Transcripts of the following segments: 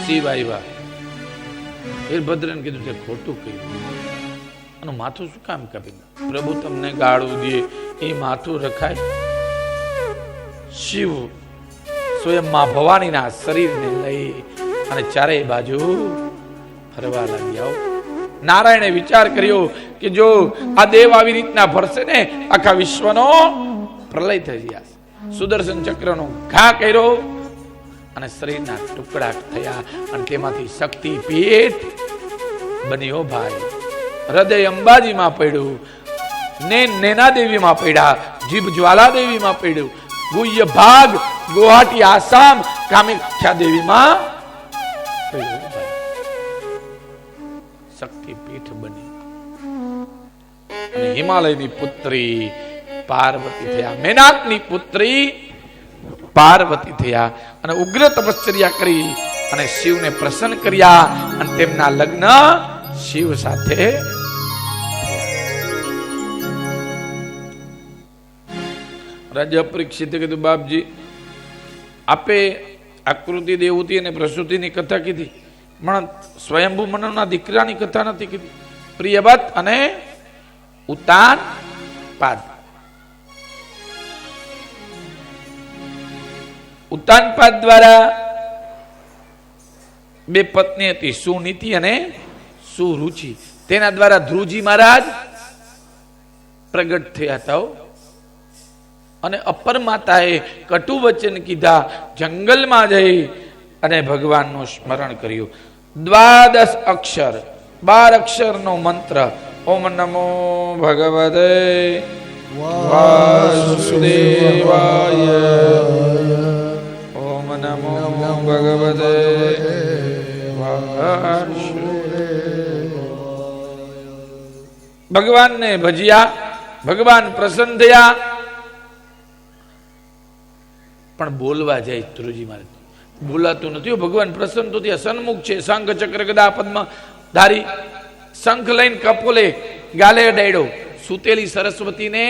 શિવ આવ્યા. વીરભદ્રને કીધું છે ખોટું કહ્યું, આનું માથું શું કામ કાપી? પ્રભુ તમને ગાળું દે એ માથું રખાય? શિવ સ્વયં માં ભવાનીના શરીરને લઈ અને ચારેય બાજુ ફરવા લાગ્યા. નારાયણે વિચાર કર્યો કે જો આ દેવ આવી રીતના ફરશે ને આખા વિશ્વનો પ્રલય થઈ જશે. સુદર્શન ચક્રનો ઘા કર્યો અને શરીરના ટુકડા થયા અને તેમાંથી શક્તિ પીઠ બન્યો. ભાઈ હૃદય અંબાજીમાં પડ્યું, નેના દેવીમાં પડ્યા, જીભ જ્વાલા દેવીમાં પડ્યું, ગુહ્ય ભાગ ગુવાહાટી આસામ કામાખ્યા દેવીમાં પડ્યું. શક્તિ પીઠ બની અને હિમાલયની પુત્રી પાર્વતી થયા, મેનાકની પુત્રી પાર્વતી થયા અને ઉગ્ર તપશ્ચર્યા કરી અને શિવને પ્રસન્ન કર્યા અને તેમના લગ્ન શિવ સાથે. રાજા પરીક્ષિતે કીધું, બાપજી આપે આકૃતિ દેવતી અને પ્રસૂતિની કથા કીધી, પણ સ્વયંભૂ મનુના દીકરાની કથા નથી કીધી. પ્રિયવત અને ઉત્તાનપાદ. ઉત્તાનપાદ દ્વારા બે પત્ની હતી, સુનીતિ અને સુરુચિ. તેના દ્વારા ધ્રુવજી મહારાજ પ્રગટ થયા હતા અને અપર માતાએ કટુ વચન કીધા, જંગલમાં જઈ અને ભગવાનનું સ્મરણ કર્યું. 12 અક્ષર 12 અક્ષરનો મંત્ર, ઓમ નમો ભગવતે વાસુદેવાય, ઓમ નમો ભગવતે ભગવાનને ભજ્યા. ભગવાન પ્રસન્ન થયા, પણ બોલવા જાય ધ્રુવજી મહારાજ બોલાતું નથી. ભગવાન પ્રસન્ન તો ત્યાં સન્મુખ છે, શંખ ચક્ર ગદા પદ્મ ધારી, શંખ લઈને કપોલે ગાલે ડાયડો. સુતેલી સરસ્વતીને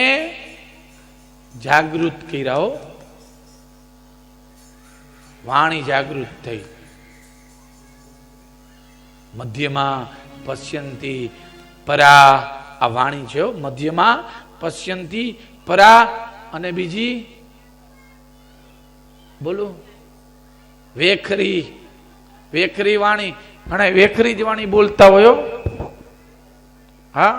જાગૃત કર્યા. વાણી જાગૃત થઈ. મધ્યમાં પશ્યંતી પરા, આ વાણી છે. મધ્યમાં પશ્યંતી પરા અને બીજી બોલો વેખરી. વેખરી વાણી, ઘણા વેખરી જ વાણી બોલતા હોય. હા,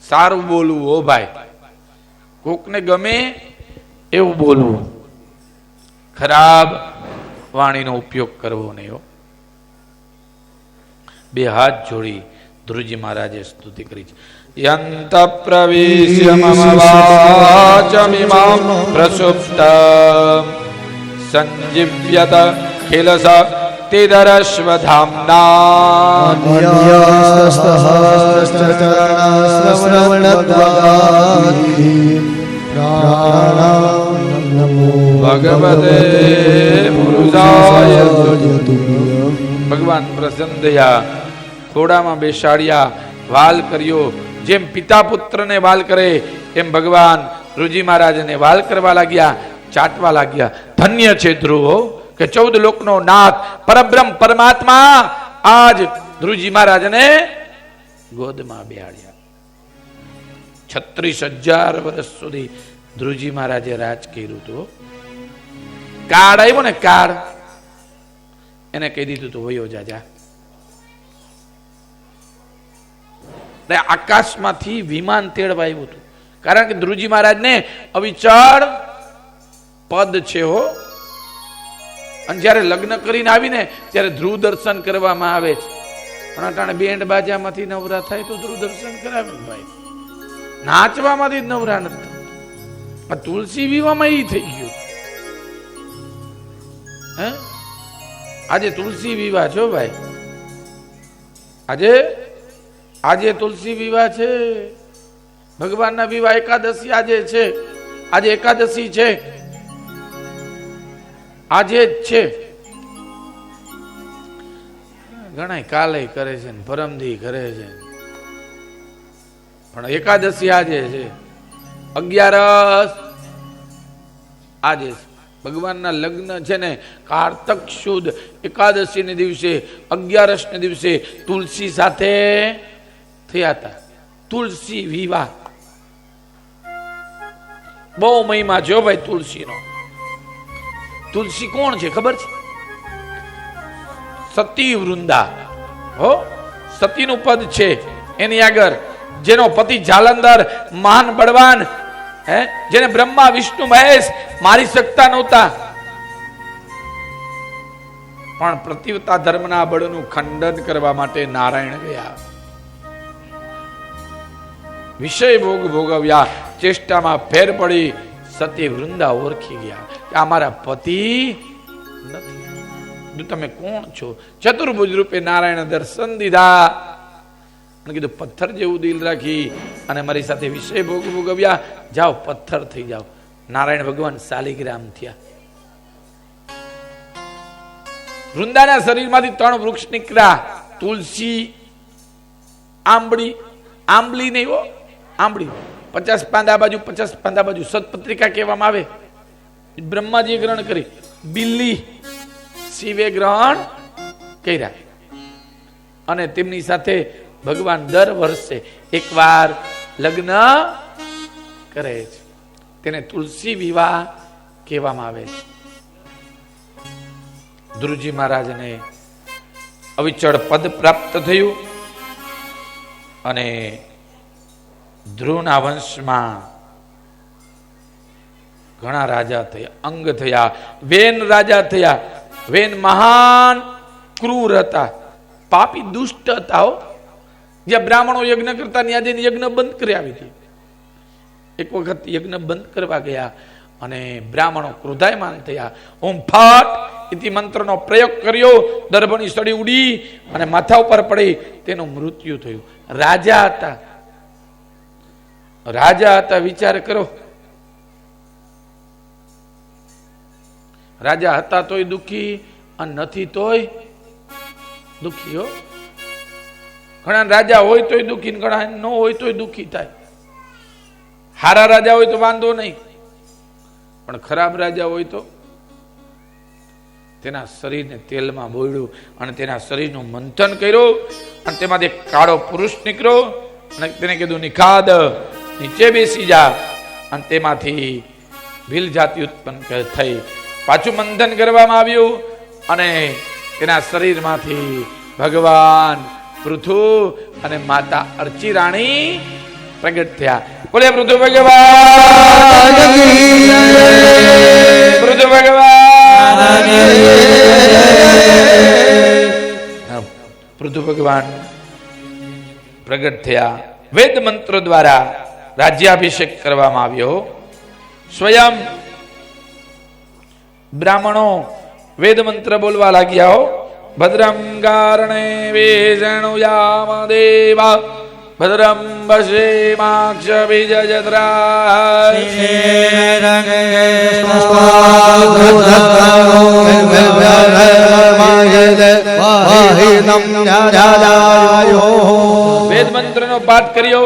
સારું બોલવું હો ભાઈ, કોકને ગમે એવું બોલવું, ખરાબ વાણીનો ઉપયોગ કરવો નહીં હો. બે હાથ જોડી ધ્રુવજી મહારાજે સ્તુતિ કરી છે. યંત પ્રવિશ્ય મમ વાચમિમામ પ્રસુપ્તમ સંજીવ્યત ખિલ શક્તિધરશ્વધામ્ના ભગવતે પુરુષાય. ભગવાન પ્રસન્ન થયા, ખોડામાં બેસાડ્યા, વાલ કર્યો. જેમ પિતા પુત્રને વાલ કરે એમ ભગવાન ધ્રુવજી મહારાજને વાલ કરવા લાગ્યા, ચાટવા લાગ્યા. ધન્ય છે ધ્રુવો કે 14 લોકનો નાથ પરબ્રહ્મ પરમાત્મા આજ ધ્રુવજી મહારાજને ગોદમાં બેહાડ્યા. 36,000 વર્ષ સુધી ધ્રુવજી મહારાજે રાજ કર્યું હતું. કાળ આવ્યો ને, કાળ એને કહી દીધું તું વયો જા. આકાશમાંથી વિમાન તેડવા આવ્યું હતું, કારણ કે ધ્રુવજી મહારાજ ને અવિચળ પદ છે હો. અને જયારે લગ્ન કરીને આવીને ત્યારે ધ્રુવ દર્શન કરવામાં આવે છે. પણ અટાણે બેન્ડ બાજામાંથી નવરા થાય તો ધ્રુવ દર્શન કરાવે ભાઈ, નાચવામાંથી જ નવરા નથી. તુલસી વિવાહમાં એ થઈ ગયું. હે, આજે તુલસી વિવાહ છો ભાઈ, આજે તુલસી વિવાહ છે. ભગવાનના વિવાહ એકાદશી આજે છે. આજે એકાદશી છે, આજે જ છે. ઘણા કાલે કરે છે ને પરમદી કરે છે, પણ એકાદશી આજે છે. 11 આજે ભગવાનના લગ્ન છે ને કારતક સુદ એકાદશી ને દિવસે 11 ને દિવસે તુલસી સાથે થયા હતા. તુલસી વિવાહ બહુ મહિમા છે ભાઈ તુલસીનો. તુલસી કોણ છે ખબર છે? સતી વૃંદા. હો, સતીનું પદ છે એની આગળ, જેનો પતિ જાલંધર મહાન બળવાન, જેને બ્રહ્મા વિષ્ણુ મહેશ મારી શકતા નહોતા, પણ પ્રતિવતા ધર્મના બળનું ખંડન કરવા માટે નારાયણ ગયા. વિષય ભોગ ભોગવ્યા, ચેષ્ટામાં ફેર પડી. સતી વૃંદા ઓળખી ગયા કે આ મારા પતિ નથી, તમે કોણ છો? ચતુર્ભુજ રૂપે નારાયણ દર્શન દીધા. કીધું પથ્થર જેવું દિલ રાખી અને મારી સાથે વિષય ભોગ ભોગવ્યા, જાઓ પથ્થર થઈ જાઓ. નારાયણ ભગવાન શાલિગ્રામ થયા. વૃંદાના શરીરમાંથી 3 વૃક્ષ નીકળ્યા. તુલસી, આંબળી, આંબલી નહીં હો, આંબળી 50 પાંદા બાજુ 50 પાંદા બાજુ સતપત્રિકા કહેવામાં આવે. બ્રહ્માજીએ ગ્રહણ કરી. બિલ્લી શિવે ગ્રહણ કર્યા. અને તેમની સાથે ભગવાન દર વર્ષે એકવાર લગ્ન કરે છે. તેને તુલસી વિવાહ કહેવામાં આવે છે. ધ્રુવજી મહારાજને અવિચળ પદ પ્રાપ્ત થયું અને ધ્રુવના વંશમાં ઘણા રાજા થયા, અંગ થયા, વેન રાજા થયા. વેન મહાન ક્રૂર હતા, પાપી દુષ્ટ હતા. જ્યાં બ્રાહ્મણો યજ્ઞ કરતા ત્યાં જઈને યજ્ઞ બંધ કરી આવી હતી. એક વખત યજ્ઞ બંધ કરવા ગયા અને બ્રાહ્મણો ક્રોધાયમાન થયા. ઓમ ફાટ ઇતિ મંત્રનો પ્રયોગ કર્યો. દર્ભની સળી ઉડી અને માથા ઉપર પડી, તેનું મૃત્યુ થયું. રાજા હતા, રાજા હતા. વિચાર કરો, રાજા હતા તોય દુઃખી અને નથી તોય દુઃખી. હો, ઘણા રાજા હોય તોય દુઃખી, ઘણા ન હોય તોય દુઃખી થાય. હારા રાજા હોય તો વાંધો નહીં, પણ ખરાબ રાજા હોય તો તેના શરીરને તેલમાં બોળ્યું અને તેના શરીરનું મંથન કર્યું અને તેમાંથી કાળો પુરુષ નીકળ્યો અને તેને કીધું નિખાદ, નીચે બેસી જા. અને તેમાંથી ભીલ જાતિ ઉત્પન્ન થઈ. પાછું મંથન કરવામાં આવ્યું અને તેના શરીરમાંથી ભગવાન પૃથુ અને માતા અર્ચી રાણી પ્રગટ થયા. બોલે પૃથુ ભગવાન, પૃથુ ભગવાન. પૃથુ ભગવાન પ્રગટ થયા. વેદ મંત્ર દ્વારા રાજ્યાભિષેક કરવામાં આવ્યો. સ્વયં બ્રાહ્મણો વેદ મંત્ર બોલવા લાગ્યા. ભદ્રમ કારણે વેજણુયામ દેવા, ભદ્રમ વશેમાક્ષ બીજજત્રાય. વેદ મંત્રનો પાઠ કર્યો,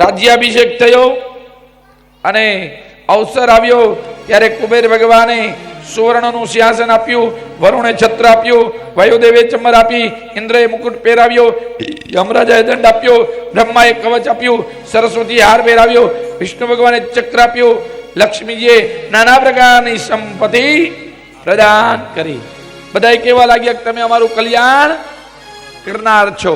રાજ્યાભિષેક થયો અને અવસર આવ્યો ત્યારે કુબેર ભગવાને સુવર્ણનું સિંહાસન આપ્યું, વરુણે છત્ર આપ્યું, વાયુદેવે ચમર આપી, ઇન્દ્રએ મુકુટ પહેરાવ્યો, યમરાજાએ દંડ આપ્યો, બ્રહ્માએ કવચ આપ્યું, સરસ્વતીએ હાર પહેરાવ્યો, વિષ્ણુ ભગવાને ચક્ર આપ્યું, લક્ષ્મીજીએ નાના પ્રકારની સંપત્તિ પ્રદાન કરી. બધા કેવા લાગ્યા કે તમે અમારું કલ્યાણ કરનાર છો.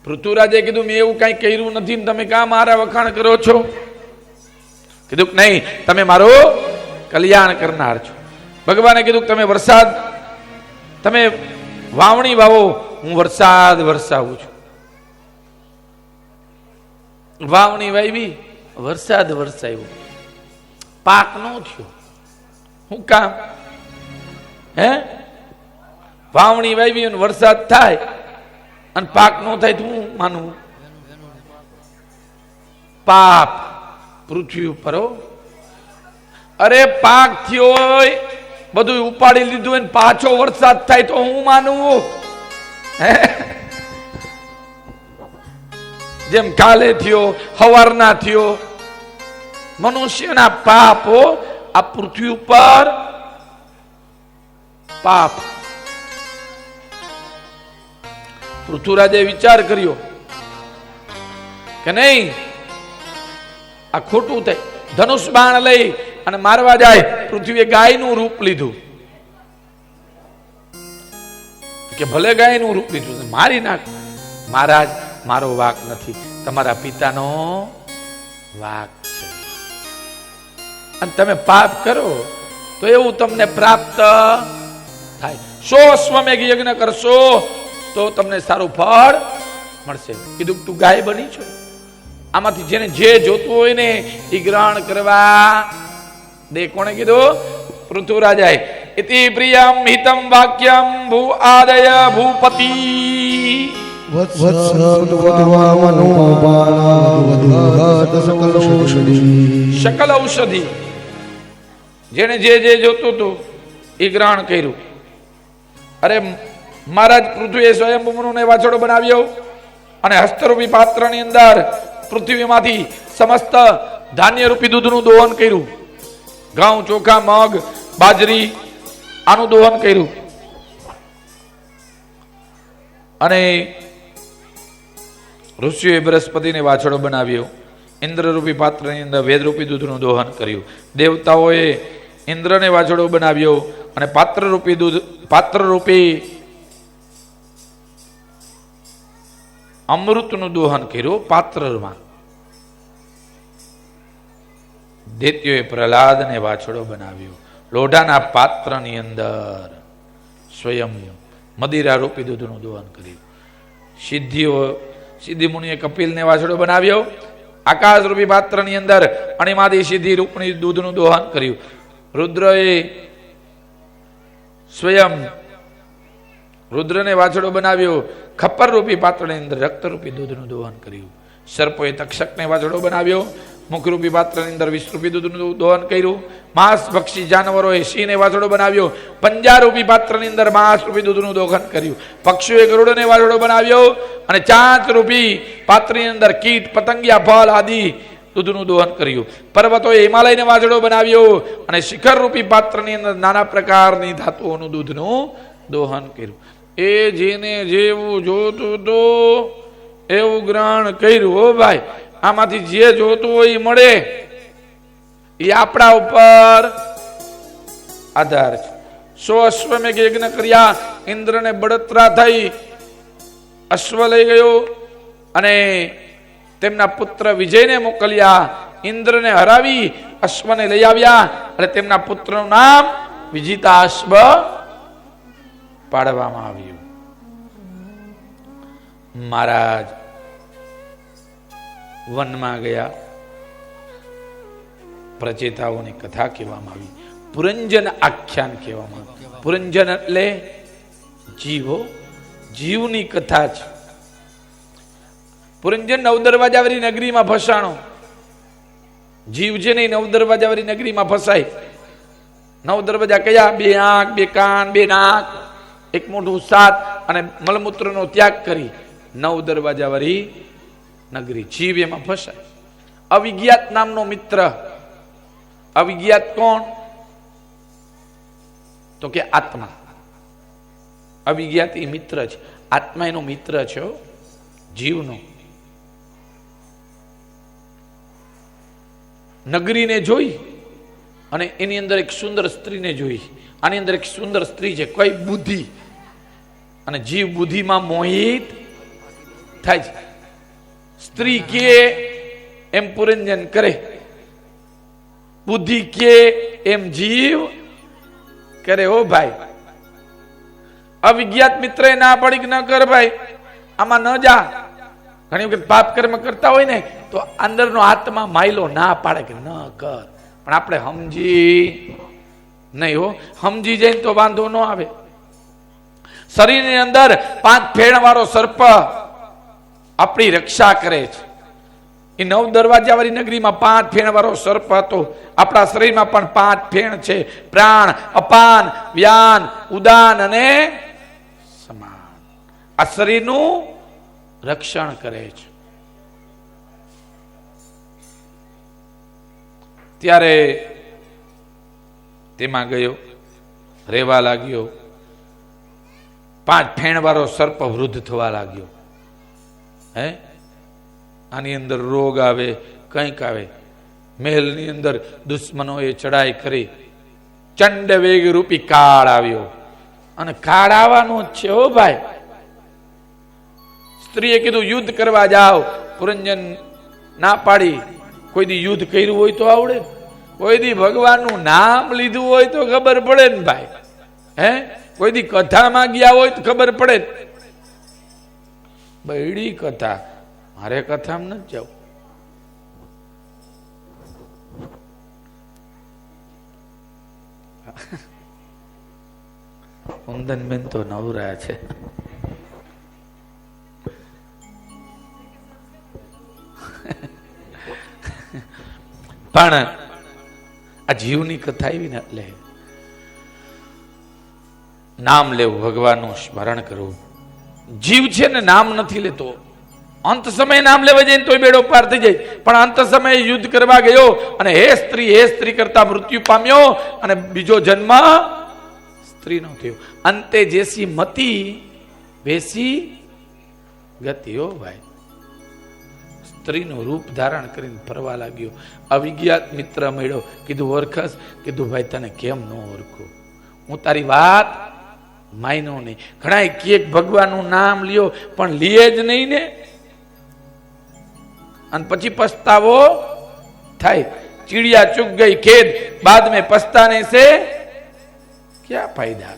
પૃથ્વીરાજે કીધું મેં એવું કઈ કર્યું નથી, તમે કાં મારા વખાણ કરો છો? કીધું નહીં, તમે મારું કલ્યાણ કરનાર છો. ભગવાને કીધું તમે વરસાદ, તમે વાવણી વાવો, હું વરસાદ વરસાવું છું. વાવણી વાવી, વરસાદ વરસાવ્યો, પાક નો થયો. શું કામ? વાવણી વાવી અને વરસાદ થાય અને પાક નો થાય તો હું માનું પાપ પૃથ્વી ઉપર. અરે પાક થયો હોય, બધું ઉપાડી લીધું હોય, પાછો વરસાદ થાય તો હું માનવું? જેમ કાલે થયો, હવારના થયો, મનુષ્યના પાપો આ પૃથ્વી ઉપર પાપ. પૃથ્વીરાજે વિચાર કર્યો કે નહીં, આ ખોટું થાય. ધનુષ બાણ લઈ અને મારવા જાય. પૃથ્વીએ ગાયનું રૂપ લીધું કે ભલે ગાયનું રૂપ લીધું, મારી નાખ. મહારાજ, મારો વાક નથી, તમારા પિતાનો વાક છે. અને તમે પાપ કરો તો એવું તમને પ્રાપ્ત થાય. 100 અશ્વમેઘ યજ્ઞ કરશો તો તમને સારું ફળ મળશે. કીધું તું ગાય બની છો, આમાંથી જેને જે જોતું હોય ને એ ગ્રહણ કરવા દે. કોણે કીધું? પૃથ્વીરાજાએ. ઇતિ પ્રિયમ હિતમ વાક્યમ ભૂ આદય ભૂપતિ શકલ ઔષધિ. જેને જે જોતું હતું એ ગ્રહણ કર્યું. અરે મહારાજ પૃથ્વીએ સ્વયંભૂને વાછડો બનાવ્યો અને હસ્તરૂપી પાત્રની અંદર પૃથ્વીમાંથી સમસ્ત ધાન્ય રૂપી દૂધનું દોહન કર્યું. ઘઉં, ચોખા, મગ, બાજરી આનું દોહન કર્યું. અને ઋષિએ બૃહસ્પતિને વાછડો બનાવ્યો. ઇન્દ્રરૂપી પાત્રની અંદર વેદરૂપી દૂધનું દોહન કર્યું. દેવતાઓએ ઇન્દ્રને વાછડો બનાવ્યો અને પાત્રરૂપી અમૃતનું દોહન કર્યું પાત્રમાં. દૈત્યોએ પ્રહલાદને વાછડો બનાવ્યો. લોઢાના પાત્રની અંદર સ્વયં મદિરા રૂપી દૂધનું દોહન કર્યું. સિદ્ધિ મુનિએ કપિલને વાછડો બનાવ્યો. આકાશ રૂપી પાત્રની અંદર અણિમાદી સિદ્ધિ રૂપની દૂધનું દોહન કર્યું. રુદ્રએ સ્વયં રુદ્રને વાછડો બનાવ્યો. ખપ્પર રૂપી પાત્રની અંદર રક્તરૂપી દૂધનું દોહન કર્યું. સર્પોએ તક્ષકને વાછડો બનાવ્યો. મુખરૂપી પાત્રની અંદર વિષરૂપી દૂધનું દોહન કર્યું. માંસ ભક્ષી જાનવરોએ સિંહને વાછડો બનાવ્યો. પંજારૂપી પાત્રની અંદર માંસરૂપી દૂધનું દોહન કર્યું. પક્ષીઓએ ગરુડને વાછડો બનાવ્યો અને ચાંચરૂપી પાત્રની અંદર કીટ, પતંગિયા, ફળ આદિ દૂધનું દોહન કર્યું. પર્વતોએ હિમાલયને વાછડો બનાવ્યો અને શિખર રૂપી પાત્રની અંદર નાના પ્રકારની ધાતુઓનું દૂધનું દોહન કર્યું. એ જેને જેવું જોતું તો એવું ગ્રહણ કર્યું. હો ભાઈ, આમાંથી જે જોતું હોય એ મળે, એ આપણા ઉપર આધાર છે. 100 અશ્વમેઘ યજ્ઞ કર્યા. ઇન્દ્રને બળતરા થઈ, અશ્વ લઈ ગયો અને તેમના પુત્ર વિજયને મોકલ્યા. ઇન્દ્રને હરાવી અશ્વને લઈ આવ્યા અને તેમના પુત્રનું નામ વિજિતા અશ્વ પાડવામાં આવ્યું. મહારાજ વનમાં ગયા. પ્રચેતાઓની કથા કહેવામાં આવી. પુરંજન આખ્યાન કહેવામાં આવ્યું. પુરંજન એટલે જીવો, જીવની કથા છે. પુરંજન 9 દરવાજાવાળી નગરીમાં ફસાણો. જીવ છે નહીં, 9 દરવાજાવાળી નગરીમાં ફસાય. 9 દરવાજા કયા? 2 આંખ, 2 કાન, 2 નાક, એક મોઢું, 7 અને મલમૂત્રનો ત્યાગ કરી 9 દરવાજાવાળી નગરી. જીવ એમાં ફસાય. અવિજ્ઞાત નામનો મિત્ર. અવિજ્ઞાત કોણ? તો કે આત્મા. અવિજ્ઞાત એ મિત્ર છે. આત્મા એનો મિત્ર છે, જીવનો. નગરીને જોઈ અને એની અંદર એક સુંદર સ્ત્રીને જોઈ. આની અંદર એક સુંદર સ્ત્રી છે, કઈ? બુદ્ધિ. અને જીવ બુદ્ધિમાં મોહિત થાય છે. સ્ત્રી કે એમ પુરંજન કરે, બુદ્ધિ કે એમ જીવ કરે. હો ભાઈ, અવિજ્ઞાત મિત્ર ના પડી કે ન કર ભાઈ, આમાં ન જા. ઘણી વખત પાપ કર્મ કરતા હોય ને તો અંદરનો આત્મા માયલો ના પાડે કે ન કર, પણ આપણે સમજી નહીં. હો, સમજી જાય તો વાંધો ન આવે. શરીરની અંદર 5 ફેણ વાળો સર્પ આપણી રક્ષા કરે છે. એ 9 દરવાજાવાળી નગરીમાં 5 ફેણ વાળો સર્પ હતો. આપણા શરીરમાં પણ 5 ફેણ છે. પ્રાણ, અપાન, વ્યાન, ઉદાન અને સમાન. આ શરીરનું રક્ષણ કરે છે. ત્યારે તેમાં ગયો, રેવા લાગ્યો. 5 ઠેણવાળો સર્પ વૃદ્ધ થવા લાગ્યો. આની અંદર રોગ આવે, કંઈક આવે. મહેલની અંદર દુશ્મનોએ ચડાઈ કરી. ચંડ વેગ રૂપી કાળ આવ્યો, અને કાળ આવવાનો જ છે હો ભાઈ. સ્ત્રીએ કીધું યુદ્ધ કરવા જાઓ. પુરંજન ના પાડી. કોઈ દી યુદ્ધ કર્યું હોય તો આવડે, કોઈ દી ભગવાનનું નામ લીધું હોય તો ખબર પડે ને ભાઈ. કોઈ દી કથામાં ગયા હોય તો ખબર પડે. બૈડી કથા, મારે કથામાં નથી જવું. કુંદનબેન તો નવરા છે. પણ આ જીવની કથા આવી ને એટલે નામ લેવું, ભગવાનનું સ્મરણ કરવું. જીવ છે ને નામ નથી લેતો. અંત સમયે નામ લેવા જાય તો બેડો પાર થઈ જાય. પણ અંત સમયે યુદ્ધ કરવા ગયો અને હે સ્ત્રી કરતા મૃત્યુ પામ્યો અને બીજો જન્મ સ્ત્રીનો થયો. અંતે જેસી મતી વેસી ગતિ. હો ભાઈ, સ્ત્રીનું રૂપ ધારણ કરીને ફરવા લાગ્યો. અવિજ્ઞાત મિત્ર મળ્યો. કીધું ઓળખસ? કીધું ભાઈ તને કેમ ન ઓળખું, હું તારી વાત માયનો નહીં. ઘણા કેક ભગવાનનું નામ લ્યો પણ લીએ જ નહીં ને, અને પછી પસ્તાવો થાય. ચીડિયા ચૂક ગઈ ખેદ, બાદ મેં પસ્તાને સે ક્યાં ફાયદા.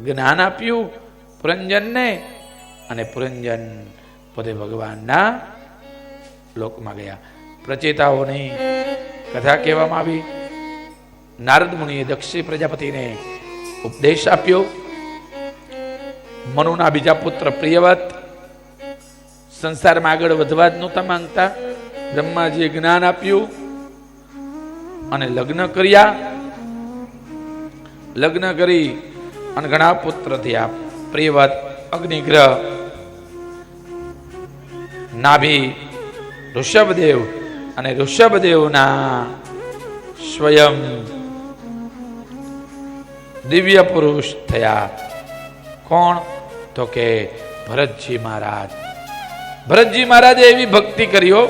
જ્ઞાન આપ્યું પુરંજનને, અને પુરંજન પોતે ભગવાનના લોકમાં ગયા. પ્રચેતાઓની કથા કહેવામાં આવી. નારદ મુનિએ દક્ષ પ્રજાપતિને ઉપદેશ આપ્યો. મનુના બીજા પુત્ર પ્રિયવત સંસારમાં આગળ વધવા જ નહોતા માંગતા. બ્રહ્માજીએ જ્ઞાન આપ્યું અને લગ્ન કર્યા. લગ્ન કરી અને ઘણા પુત્ર થયા. પ્રિયવત, અગ્નિગ્રહ, નાભી, ઋષભદેવ, અને ઋષભદેવના સ્વયં દિવ્ય પુરુષ થયા. કોણ? તો કે ભરતજી મહારાજ. ભરતજી મહારાજે એવી ભક્તિ કર્યો.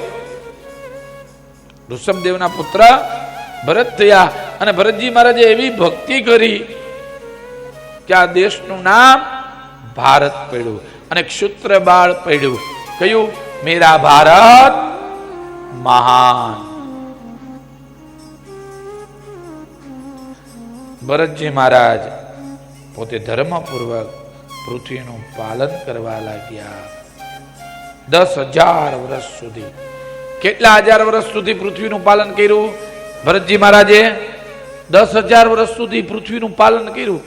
ઋષભદેવના પુત્ર ભરત થયા અને ભરતજી મહારાજે એવી ભક્તિ કરી કે આ દેશનું નામ ભારત પડ્યું અને ક્ષુત્ર બાળ પડ્યું. કયું? મેરા ભારત મહાન. ભરતજી મહારાજ પોતે ધર્મપૂર્વક પૃથ્વીનું પાલન કરવા લાગ્યા. 10,000 વર્ષ સુધી. કેટલા હજાર વર્ષ સુધી પૃથ્વીનું પાલન કર્યું ભરતજી મહારાજે? 10,000 વર્ષ સુધી પૃથ્વીનું પાલન કર્યું.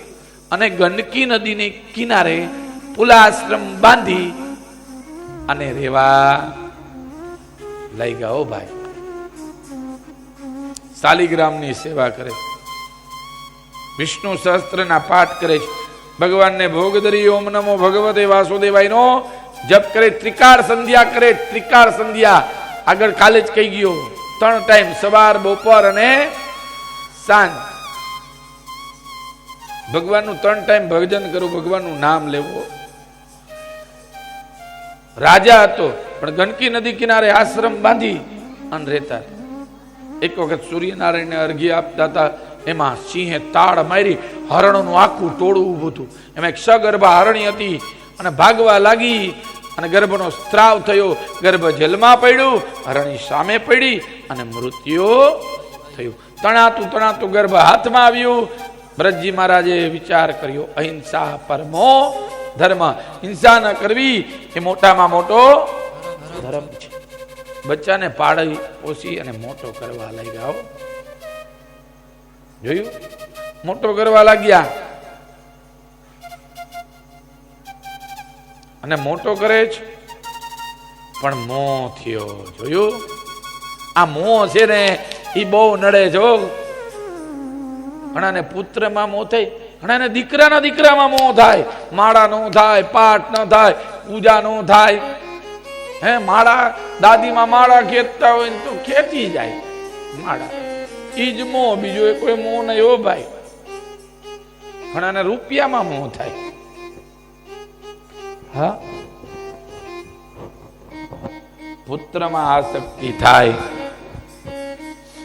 અને ગંડકી નદીને કિનારે પુલાશ્રમ બાંધી અને રેવા લઈ ગયા. ભાઈ, શાલિગ્રામની સેવા કરે, વિષ્ણુ સહસ્ત્રના પાઠ કરે, ભગવાનને ભોગ ધરી ઓમ નમો ભગવતે વાસુદેવાય નો જપ કરે, ત્રિકાળ સંધ્યા કરે. ત્રિકાળ સંધ્યા આગળ કાલે જ કહી ગયો. 3 ટાઈમ, સવાર, બપોર અને સાંજ. ભગવાનનું 3 ટાઈમ ભજન કરવું, ભગવાનનું નામ લેવું. રાજા હતો પણ ગંડકી નદી કિનારે આશ્રમ બાંધી અને રહેતા. એક વખત સૂર્યનારાયણને અર્ઘ્ય આપતા હતા. એમાં સિંહે તાળ મારી, હરણનું આખું ટોળું ઊભું હતું. એમાં એક સગર્ભા હરણી હતી અને ભાગવા લાગી અને ગર્ભનો સ્ત્રાવ થયો. ગર્ભ જલમાં પડ્યું, હરણી સામે પડી અને મૃત્યુ થયું. તણાતું ગર્ભ હાથમાં આવ્યું. ભરતજી મહારાજે વિચાર કર્યો, અહિંસા પરમો ધર્મ. હિંસા ન કરવી એ મોટામાં મોટો ધર્મ છે. બચ્ચાને પાડી પોસી અને મોટો કરવા લાગ્યા. જોયું? મોટો કરવા લાગ્યા અને મોટો કરે છે પણ મોહ થયો. જોયું? આ મોહ છે ને એ બહુ નડે છો. ઘણાને પુત્રમાં મોહ થાય, ઘણાને દીકરામાં મોહ થાય. માળા નો થાય, પાઠ ન થાય, પૂજા નો થાય. માળા દાદીમાં માળા ખેંચતા હોય તો ખેંચી જાય. માળા ઈ જ મોહ, બીજો એ કોઈ મોહ નહીં હો ભાઈ. ઘણાને રૂપિયામાં મોહ થાય. હા, પુત્રમાં આસક્તિ થાય,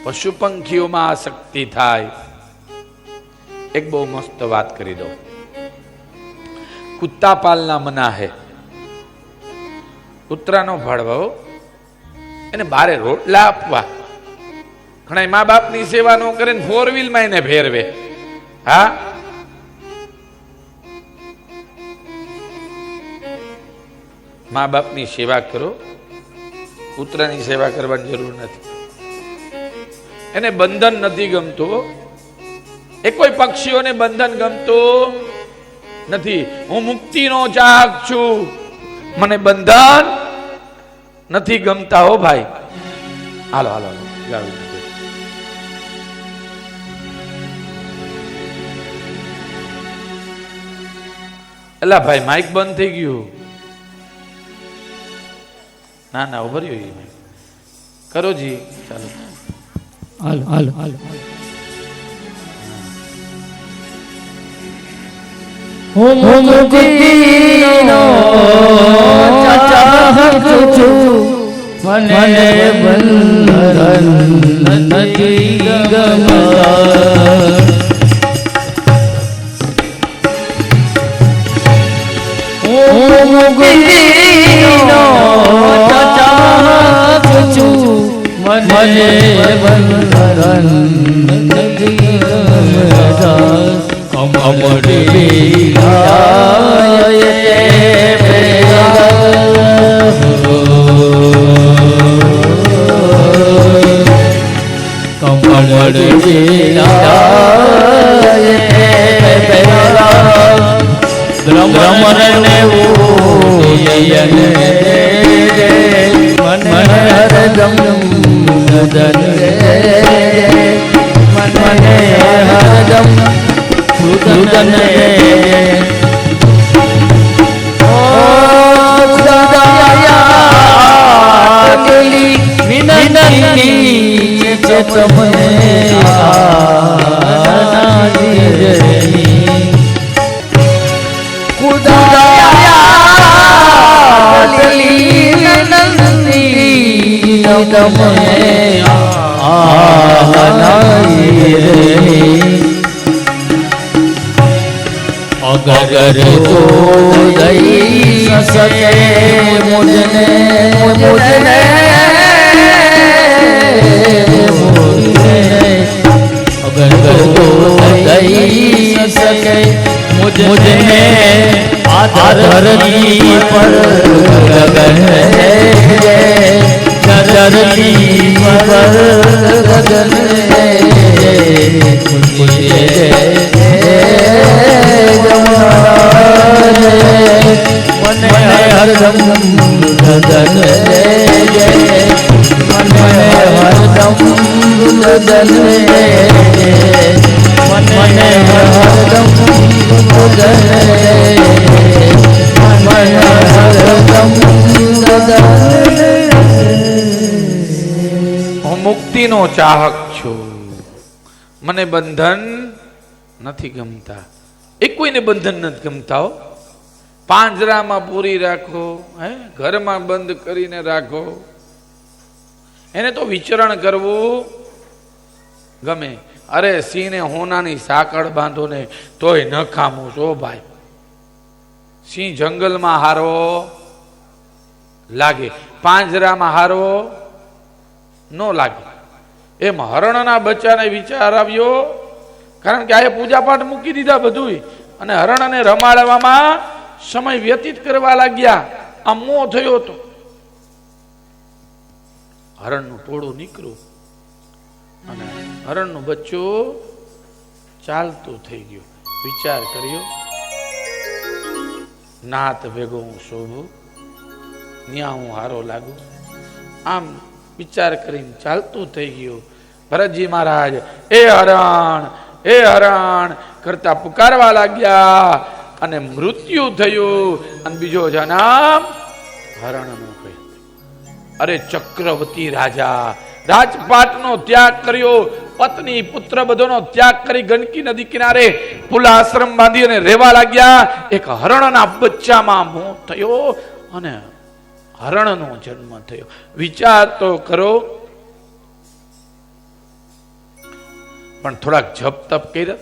પશુ પંખીઓમાં આસક્તિ થાય. એક બહુ મસ્ત વાત કરી દો. કુત્તા પાલના મના હે, કૂતરાનો ભાળવો, એને બારે રોટલા આપવા. ઘણા મા બાપની સેવા ન કરે ને 4 વ્હીલમાં એને ફેરવે. હા, મા બાપની સેવા કરો, કૂતરાની સેવા કરવાની જરૂર નથી. એને બંધન નથી ગમતું. એ કોઈ પક્ષીઓને બંધન ગમતું નથી. હું મુક્તિનો ચાહક છું, મને બંધન નથી ગમતા હો ભાઈ. હાલો હાલો ગાવી. એલા ભાઈ માઇક બંધ થઈ ગયું. ના ના ઉભર કરો જી, ચાલો હાલો હાલો હાલો. હું મુક્તિનો ચાહક છું, મને બંધન નથી ગમતા. હું મુક્તિનો ચાહક છું, મને બંધન નથી ગમતા. કમળી બ્રહ્મને अगर तो दई सके मुझने मुझने अगर तो दई सके मुझने धरती पर गगन धरती पर गगन મને હરદમ ગગન મને હરદમ ગગન મને હરદમ ગગન મને હરદમ ગગન. હું મુક્તિનો ચાહક છું, મને બંધન નથી ગમતા. એ કોઈને બંધન નથી ગમતા. પાંજરામાં પૂરી રાખો, ઘરમાં બંધ કરીને રાખો, એને તો વિચરણ કરવું ગમે. અરે સિંહને હોનાની સાંકળ બાંધો ને તોય ન ખામું છો ભાઈ. સિંહ જંગલમાં હારો લાગે, પાંજરામાં હારો ન લાગે. એમ હરણના બચ્ચાને વિચાર આવ્યો, કારણ કે આ પૂજા પાઠ મૂકી દીધા બધું, અને હરણને રમાડવામાં સમય વ્યતીત કરવા લાગ્યા. આ મોહ થયો હતો. હરણનું ટોળું નીકળ્યું અને હરણનું બચ્ચું ચાલતું થઈ ગયું. વિચાર કર્યો, નાત ભેગો હું શોભું, ન્યા હું હારો લાગુ. આમ વિચાર કરીને ચાલતું થઈ ગયું. ભરતજી મહારાજ એ હરણ કરતા પુકારવા લાગ્યા અને મૃત્યુ થયું. અને બીજો જન્મ હરણનો. અરે ચક્રવર્તી રાજા રાજપાટનો ત્યાગ કર્યો, પત્ની પુત્ર બધોનો ત્યાગ કરી ગંડકી નદી કિનારે પુલા આશ્રમ બાંધી અને રહેવા લાગ્યા. એક હરણના બચ્ચામાં મોહ થયો અને હરણનો જન્મ થયો. વિચાર તો કરો. પણ થોડાક જપ તપ કર્યા.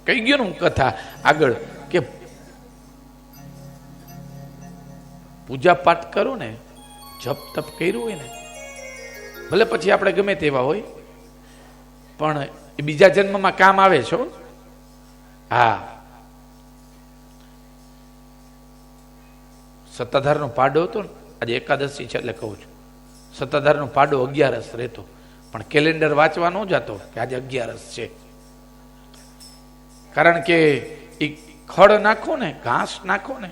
કહી ગયો ને કથા આગળ કે પૂજા પાઠ કરો ને, જપ તપ કર્યું હોય ને, ભલે પછી આપણે ગમે તેવા હોય પણ એ બીજા જન્મમાં કામ આવે છો. હા, સત્તાધારનો પાડો હતો ને, આજે એકાદશી છે એટલે કહું છું, સત્તાધારનો પાડો 11 રહેતો, પણ કેલેન્ડર વાંચવા ન જતો કે આજે 11 છે. કારણ કે એ ખડ નાખો ને, ઘાસ નાખો ને,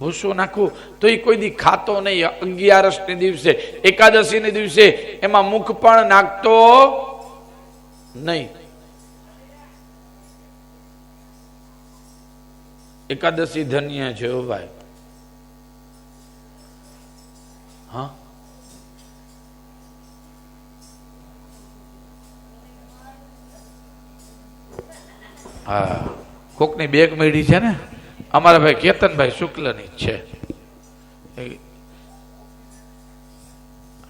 ભૂસો નાખો તો એ કોઈ દી ખાતો નહીં. 11 ને દિવસે, એકાદશી ને દિવસે એમાં મુખ પણ નાખતો નહીં. એકાદશી ધન્ય છે ભાઈ. હા, હા, કોકની બેગ મળી છે ને, અમારા ભાઈ કેતનભાઈ શુક્લની જ છે.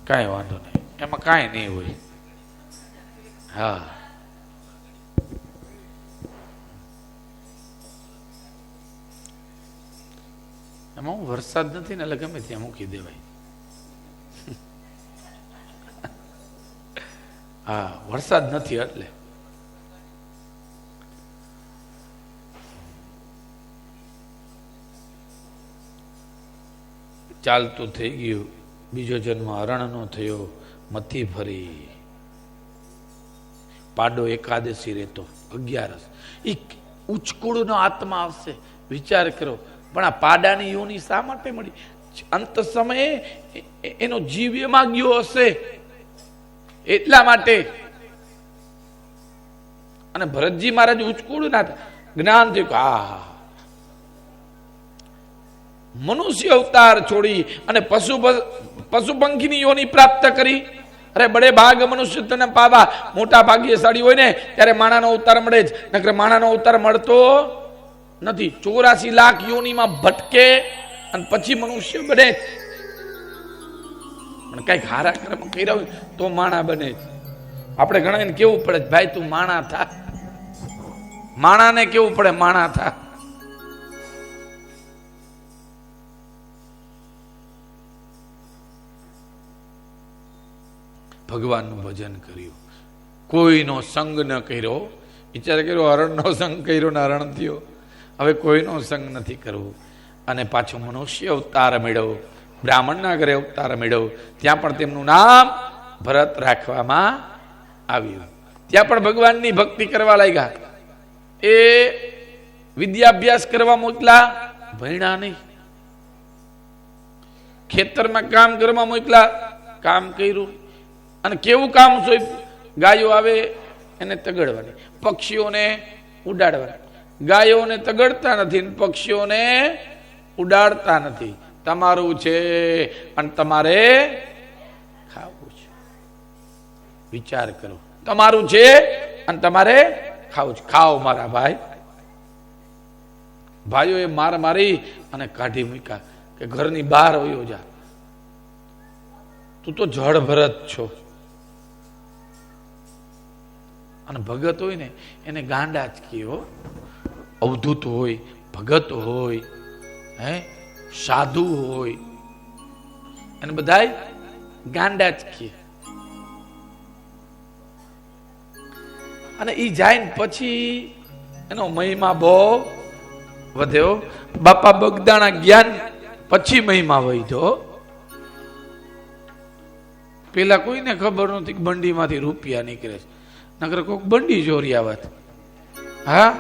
કાંઈ વાંધો નહીં, એમાં કાંઈ નહીં હોય. હા, એમાં હું વરસાદ નથી ને એટલે ગમે ત્યાં મૂકી દેવાય. હા, વરસાદ નથી એટલે ચાલતું થઈ ગયું. બીજો જન્મ હરણનો થયો, મથી ફરી. પાડો એકાદશી રહેતો, 11 એ ઉચકુડનો આત્મા આવશે. વિચાર કરો. પણ આ પાડાની યોની શા માટે મળી? અંત સમયે એનો જીવ એમાં ગયો હશે એટલા માટે. અને ભરતજી મહારાજ ઉચકુડ ના જ્ઞાન થયું કે હા, મનુષ્ય અવતાર છોડી અને પશુ પંખીની યોની પ્રાપ્ત કરી. અરે બડે ભાગ મનુષ્ય તને પાવા. મોટા ભાગ્યશાળી હોય ને ત્યારે માણાનો અવતાર મળે જ, નકર માણાનો અવતાર મળતો નથી. 84 લાખ યોનીમાં ભટકે અને પછી મનુષ્ય બને. પણ કઈક હારા કર્મ કર્યા હોય તો માણા બને જ. આપણે ઘણા કેવું પડે ભાઈ તું માણા થા. માણાને કેવું પડે માણા થા. ભગવાનનું ભજન કર્યું, કોઈનો સંગ ન કર્યો. વિચાર કર્યો, હરણનો સંગ કર્યો ને હરણ થયો. હવે કોઈનો સંગ નથી કરવો. અને પાછો મનુષ્ય અવતાર મેળવ્યો, બ્રાહ્મણના ઘરે અવતાર મેળવ્યો. ત્યાં પણ તેમનું નામ ભરત રાખવામાં આવ્યું. ત્યાં પણ ભગવાનની ભક્તિ કરવા લાગ્યા. એ વિદ્યાભ્યાસ કરવા મોકલા, ભણ્યા નહીં. ખેતરમાં કામ કરવા મોકલા, કામ કર્યું. અને કેવું કામ સોંપ્યું? ગાયો આવે એને તગડવાની, પક્ષીઓને ઉડાડવાની. ગાયોને તગડતા નથી, પક્ષીઓને ઉડાડતા નથી. તમારું છે અને તમારે ખાવું છે. વિચાર કરો, તમારું છે અને તમારે ખાવું છે. ખાઓ મારા ભાઈ. ભાઈઓએ માર મારી અને કાઢી મૂક્યા કે ઘરની બહાર વયો જા, તું તો જળ ભરત છો. અને ભગત હોય ને એને ગાંડા જ કયો. અવધૂત હોય, ભગત હોય, હે સાધુ હોય, એને બધાય ગાંડા જ કહે. અને ઈ જાય ને પછી એનો મહિમા બહુ વધ્યો. બાપા બગદાણા જ્ઞાન પછી મહિમા વધ્યો. પેલા કોઈને ખબર નહોતી કે બંડીમાંથી રૂપિયા નીકળે છે. નકર કોક બંડી ચોરી આવત. હા,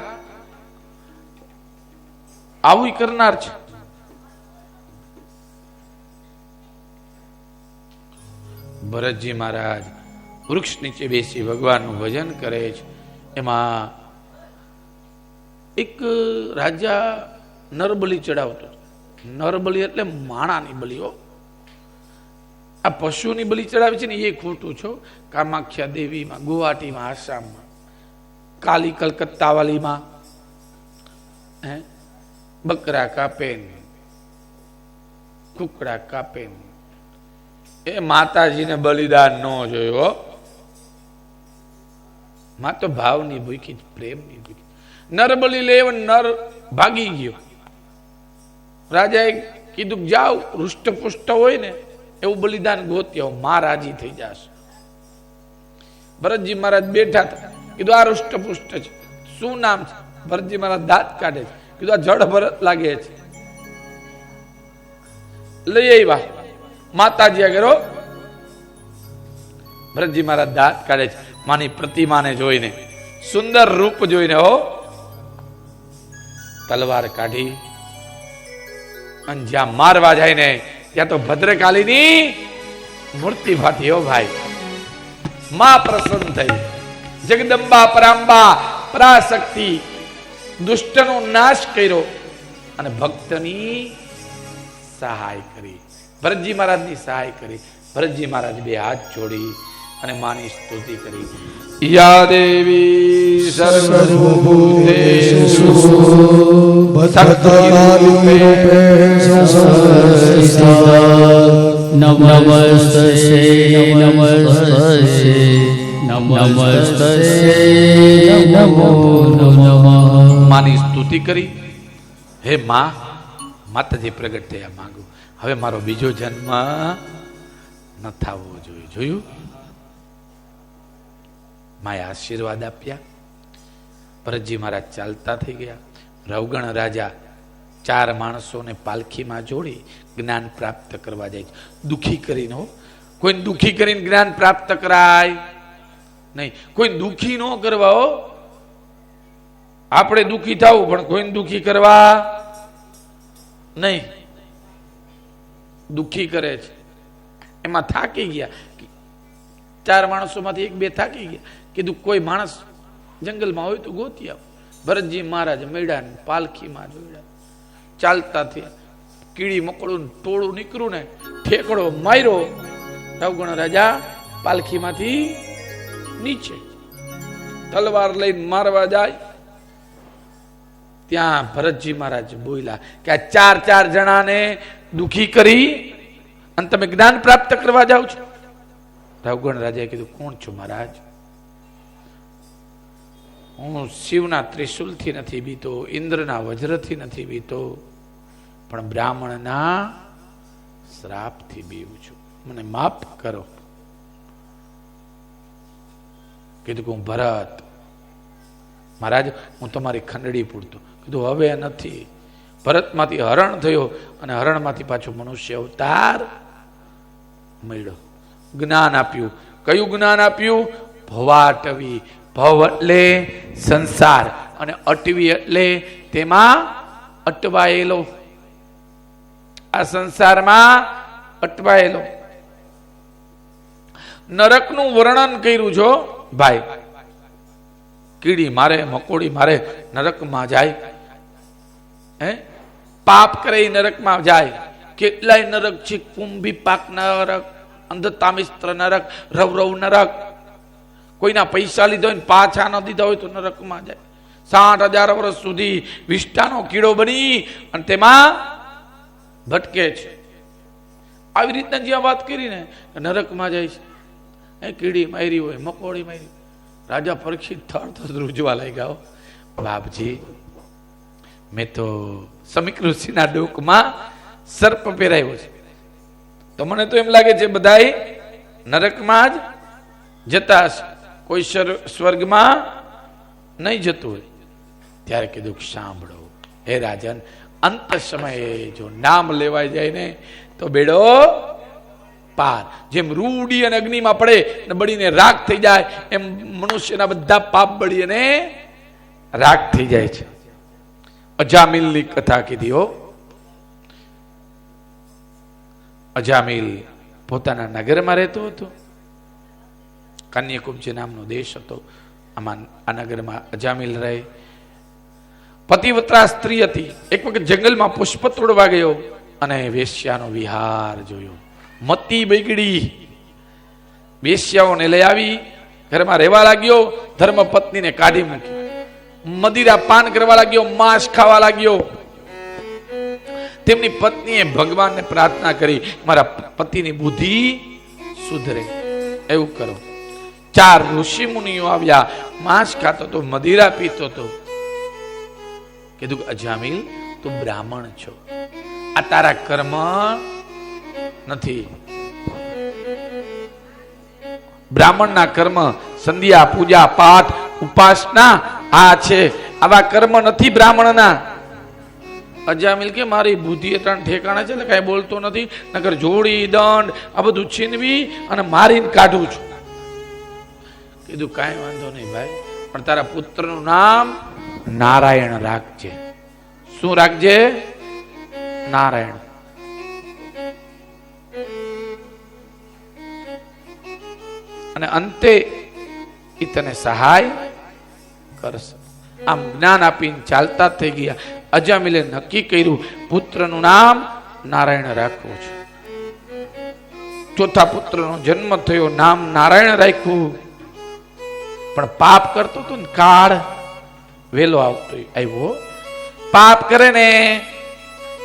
આવું કરનાર છે. ભરતજી મહારાજ વૃક્ષ નીચે બેસી ભગવાનનું ભજન કરે છે. એમાં એક રાજા નરબલી ચડાવતો. નરબલી એટલે માણાની બલીઓ. આ પશુની બલિ ચડાવે છે ને એ ખોટું છો. કામાખ્યા દેવીમાં, ગુવાહાટીમાં, આસામમાં, કાલી કલકત્તાવાલીમાં બકરા કાપેન, કુકડા કાપેન. એ માતાજીને બલિદાન ન જોયો. માં તો ભાવની ભૂખી, પ્રેમની ભૂખી. નર બલિ લેવ, નર ભાગી ગયો. રાજાએ કીધું જાઓ, હૃષ્ટપુષ્ટ હોય ને એવું બલિદાન ગોતી આવો, માં રાજી થઈ જશે. ભરતજી મહારાજ બેઠા હતા. કીધું આ હૃષ્ટપુષ્ટ છે, શું નામ છે? ભરતજી મહારાજ દાંત કાઢે છે. કીધું આ જડ ભરત લાગે છે. લઈ આવ્યા માતાજી આગળ. ભરતજી મહારાજ દાંત કાઢે છે. માની પ્રતિમાને જોઈને, સુંદર રૂપ જોઈને હો તલવાર કાઢી અને જ્યાં મારવા જાય ને ત્યાં તો ભદ્રકાલીની મૂર્તિ ફાટી. હો ભાઈ, માં પ્રસન્ન થઈ. જગદંબા પરાંબા પરાશક્તિ દુષ્ટનો નાશ કર્યો અને ભક્તની સહાય કરી. ભરતજી મહારાજની સહાય કરી. ભરતજી મહારાજ બે હાથ જોડી અને માની સ્તુતિ કરી. યા દેવી સર્વભૂતેષુ ભદ્રકાલીરૂપેણ સંસ્થિતા નમસ્તસ્યૈ નમસ્તસ્યૈ નમસ્તસ્યૈ નમો નમઃ. માની સ્તુતિ કરી. હે માં, માતાજી પ્રગટ થયા માંગુ. હવે મારો બીજો જન્મ ન થવો જોઈએ. જોયું? માએ આશીર્વાદ આપ્યા. ભરતજી મહારાજ ચાલતા થઈ ગયા. રવગણ રાજા 4 માણસોને પાલખીમાં જોડી જ્ઞાન પ્રાપ્ત કરવા જાય છે. દુખી કરીને હો, કોઈ દુખી કરીને જ્ઞાન પ્રાપ્ત કરાય નહીં. કોઈ દુખી ન કરવા હો. આપણે દુખી થવું પણ કોઈને દુખી કરવા નહીં. દુખી કરે છે. એમાં થાકી ગયા. 4 માણસોમાંથી 1-2 થાકી ગયા. કીધું કોઈ માણસ જંગલમાં હોય તો ગોતી આવ. ભરતજી મહારાજ મેળાને પાલખીમાં જોડ્યા. ચાલતા થયા. કીડી મકોડું ટોળું નીકળ્યું ને ઠેકડો માર્યો. રવગણ રાજા પાલખીમાંથી નીચે તલવાર લઈને મારવા જાય. ત્યાં ભરતજી મહારાજ બોલ્યા કે આ 4 જણાને દુખી કરી અને તમે જ્ઞાન પ્રાપ્ત કરવા જાઓ છો. રવગણ રાજાએ કીધું કોણ છો મહારાજ? હું શિવના ત્રિશુલથી નથી બીતો, ઇન્દ્રના વજ્રથી નથી બીતો, પણ બ્રાહ્મણના શ્રાપથી બીવું છું. મને માફ કરો. કીધું કે હું ભરત મહારાજ, હું તમારી ખંડડી પૂરતો. કીધું હવે નથી. ભરતમાંથી હરણ થયો અને હરણમાંથી પાછો મનુષ્ય અવતાર મળ્યો. જ્ઞાન આપ્યું. કયું જ્ઞાન આપ્યું? ભવાટવી. ભવ એટલે સંસાર અને અટવી એટલે તેમાં અટવાયેલો. આ સંસારમાં અટવાયેલો. નરકનું વર્ણન કર્યું છો ભાઈ. કીડી મારે, મકોડી મારે, નરકમાં જાય. પાપ કરે નરકમાં જાય. કેટલાય નરક છે. કુંભી પાક નરક, અંધતામિસ્ત્ર નરક, રવરવ નરક. કોઈના પૈસા લીધા હોય પાછા ન દીધા હોય તો નરકમાં જાય. 60,000 વર્ષ સુધી વિષ્ટાનો કીડો બની અને તેમાં ભટકે છે. આવી રીતના જ્યાં વાત કરીને નરકમાં જાય છે. કીડી મારી હોય, મકોડી મારી. રાજા પરીક્ષિત થર રૂજવા લાગ્યા. બાપજી, મેં તો સમીક ઋષિના ડોકમાં સર્પ પહેરાયો છે, તો મને તો એમ લાગે છે બધાય નરકમાં જ જતા હશે, કોઈ સ્વર્ગમાં નહીં જતું હોય. ત્યારે કીધું સાંભળો હે રાજન, અંત સમયે જો નામ લેવાય જાય ને તો બેડો પાર. જેમ રૂડી અને અગ્નિમાં પડે અને બળીને રાખ થઈ જાય, એમ મનુષ્યના બધા પાપ બળી અને રાખ થઈ જાય છે. અજામિલની કથા કીધી હો. અજામિલ પોતાના નગરમાં રહેતો હતો. કન્યાકુબ્જ નામનો દેશ હતો. આમાં આ નગરમાં અજામિલ રહે. પતિવ્રતા સ્ત્રી હતી. એક વખત જંગલમાં પુષ્પ તોડવા ગયો અને વેશ્યાનો વિહાર જોયો. મતી બગડી, વેશ્યાઓને લઈ આવી ઘરમાં રહેવા લાગ્યો, ધર્મ પત્નીને કાઢી મૂકી, મદિરા પાન કરવા લાગ્યો, માંસ ખાવા લાગ્યો. તેમની પત્નીએ ભગવાનને પ્રાર્થના કરી, મારા પતિની બુદ્ધિ સુધરે એવું કરો. 4 ઋષિ મુનિઓ આવ્યા, માંસ ખાતો તો, મદિરા પીતો તો. કીધું કે અજામિલ, તું બ્રાહ્મણ છો, આ તારા કર્મ નથી. બ્રાહ્મણના કર્મ સંધ્યા, પૂજા, પાઠ, ઉપાસના આ છે, આવા કર્મ નથી બ્રાહ્મણના. અજામિલ કે મારી બુદ્ધિ ત્રણ ઠેકાણા છે એટલે કઈ બોલતો નથી, નકર જોડી દંડ આ બધું છીનવી અને મારીને કાઢું છું. કીધું કાંઈ વાંધો નહીં ભાઈ, પણ તારા પુત્રનું નામ નારાયણ રાખજે. શું રાખજે? નારાયણ. અને અંતે ઈ તને સહાય કરશે. આમ જ્ઞાન આપીને ચાલતા થઈ ગયા. અજામિલે નક્કી કર્યું પુત્રનું નામ નારાયણ રાખવું છે. ચોથા પુત્રનો જન્મ થયો, નામ નારાયણ રાખ્યું. પણ પાપ કરતો હતો ને, કાળ વેલો આવતો આવ્યો. પાપ કરે ને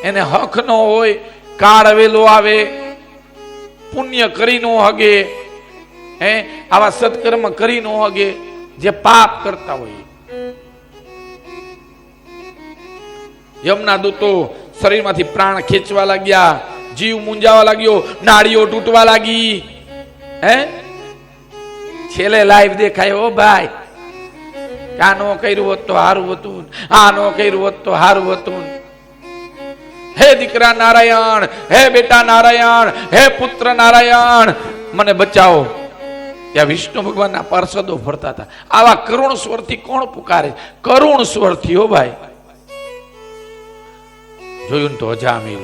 એને હક ન હોય, કાળ વેલો આવે, પુણ્ય કરી નો હગે, આવા સત્કર્મ કરી નો હગે જે પાપ કરતા હોય. યમના દૂતો શરીરમાંથી પ્રાણ ખેંચવા લાગ્યા, જીવ મૂંઝાવા લાગ્યો, નાડીઓ તૂટવા લાગી. છેલ્લે લાઈવ દેખાય, ઓ ભાઈ આ નો કર્યું હોત તો હારું હતું, આ નો કર્યું હોત તો હારું હતું. હે દીકરા નારાયણ, હે બેટા નારાયણ, હે પુત્ર નારાયણ, મને બચાવો. ત્યાં વિષ્ણુ ભગવાનના પાર્ષદો ફરતા હતા. આવા કરુણ સ્વરથી કોણ પુકારે? કરુણ સ્વરથી, હો ભાઈ. જોયું તો અજામિલ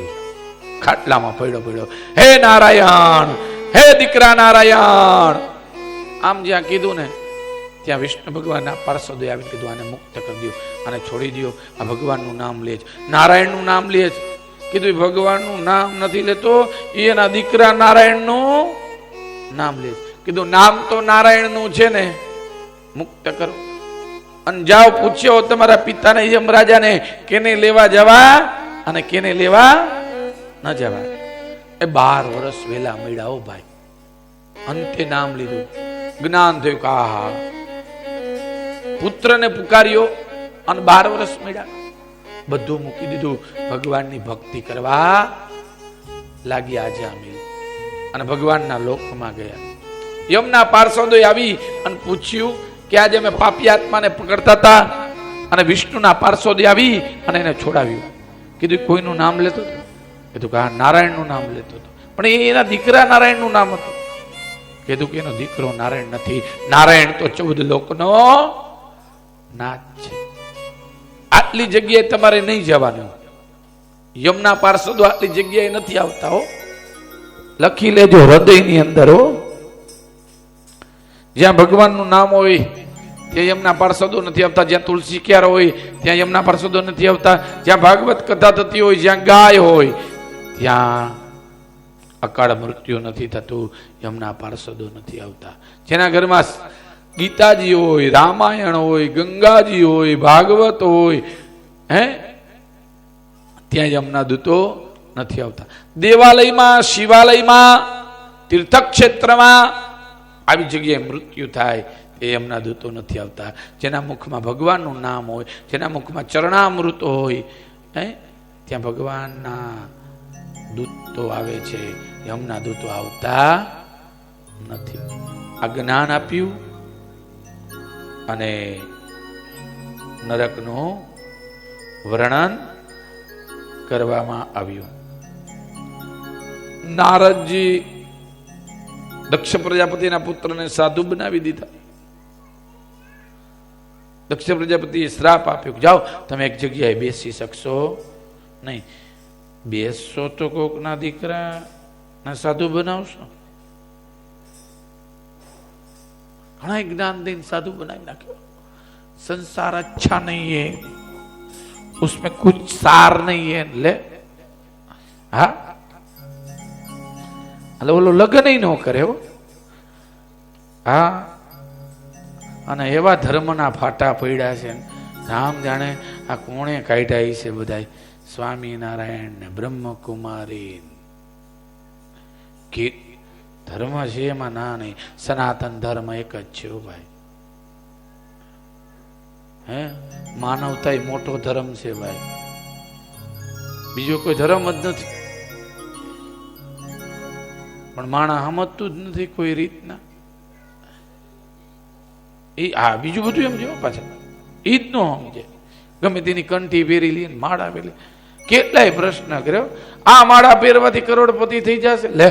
ખાટલામાં પડ્યો, હે નારાયણ, હે દીકરા નારાયણ. આમ જ્યાં કીધું ને ત્યાં વિષ્ણુ ભગવાનના પાર્ષદોએ આવીને કીધું આને મુક્ત કરી દો, આને છોડી દો, આ ભગવાનનું નામ લે છે, નારાયણનું નામ લે છે. કીધું ભગવાનનું નામ નથી લેતો, એના દીકરા નારાયણનું નામ લે છે. કીધું નામ તો નારાયણનું છે ને, મુક્ત કરો. અને જાઓ પૂછ્યો તમારા પિતાને યમરાજાને કેને લેવા જવા અને કેને લેવા ન જવા. એ 12 વર્ષ વેલા મળ્યા. હો ભાઈ, અંતે નામ લીધું, જ્ઞાન થયું કે આહા, પુત્રને પુકાર્યો અને 12 વર્ષ મળ્યા. બધું મૂકી દીધું, ભગવાનની ભક્તિ કરવા લાગ્યા અજામિલ અને ભગવાનના લોકમાં ગયા. યમના પાર્ષદોએ આવી અને પૂછ્યું કે આજે અમે પાપી આત્માને પકડતા હતા, અને વિષ્ણુના પાર્ષદોએ આવી અને એને છોડાવ્યું. કીધું કોઈનું નામ લેતો હતો? કીધું કે હા, નારાયણનું નામ લેતો હતો, પણ એના દીકરા નારાયણનું નામ હતું. કીધું કે એનો દીકરો નારાયણ નથી, નારાયણ તો 14 લોકનો નાથ છે. આટલી જગ્યાએ તમારે નહીં જવાનું. યમના પાર્ષદો આટલી જગ્યાએ નથી આવતા. હો, લખી લેજો હૃદયની અંદર. હો, જ્યાં ભગવાનનું નામ હોય ત્યાં યમના પાર્ષદો નથી આવતા. જ્યાં તુલસી ક્યાર હોય ત્યાં યમના પાર્ષદો નથી આવતા. જ્યાં ભાગવત કથા થતી હોય, જ્યાં ગાય હોય ત્યાં અકાળ મૃત્યુ નથી થતું, યમના પાર્ષદો નથી આવતા. જેના ઘરમાં ગીતાજી હોય, રામાયણ હોય, ગંગાજી હોય, ભાગવત હોય, ત્યાં યમના દૂતો નથી આવતા. દેવાલયમાં, શિવાલયમાં, તીર્થક્ષેત્રમાં આવી જગ્યાએ મૃત્યુ થાય એ યમના દૂતો નથી આવતા. જેના મુખમાં ભગવાનનું નામ હોય, જેના મુખમાં ચરણામૃત હોય, ત્યાં ભગવાનના દૂતો આવે છે, યમના દૂતો આવતા નથી. આ જ્ઞાન આપ્યું અને નરકનું વર્ણન કરવામાં આવ્યું. નારદજી દક્ષ પ્રજાપતિના પુત્રને સાધુ બનાવી દીધા. દક્ષ પ્રજાપતિએ શ્રાપ આપ્યો, જાઓ તમે એક જગ્યાએ બેસી શકશો નહીં. બેસશો તો કોકના દીકરા ના સાધુ બનાવશો. ઘણા જ્ઞાન દઈને સાધુ બનાવી નાખ્યો. संसार अच्छा नहीं है, उसमें कुछ सार नहीं है. ले हाँ, એટલે ઓલો લગ્ન ન કરે હો. હા, અને એવા ધર્મના ફાટા પડ્યા છે, રામ જાણે આ કોણે કાઢ્યા છે બધા, સ્વામિનારાયણ ને બ્રહ્મકુમારી. ધર્મ છે એમાં ના નહીં, સનાતન ધર્મ એક જ છે ભાઈ. હે, માનવતા એ મોટો ધર્મ છે ભાઈ, બીજો કોઈ ધર્મ જ નથી. પણ માણસ સમજતું જ નથી કોઈ રીતના. બીજું બધું એમ છે પાછા, ઈ જ નો સમજે. ગમે તેની કંઠી પહેરી લે, માળા પહેરી. કેટલાય પ્રશ્ન કર્યો, આ માળા પહેરવાથી કરોડપતિ થઈ જશે. લે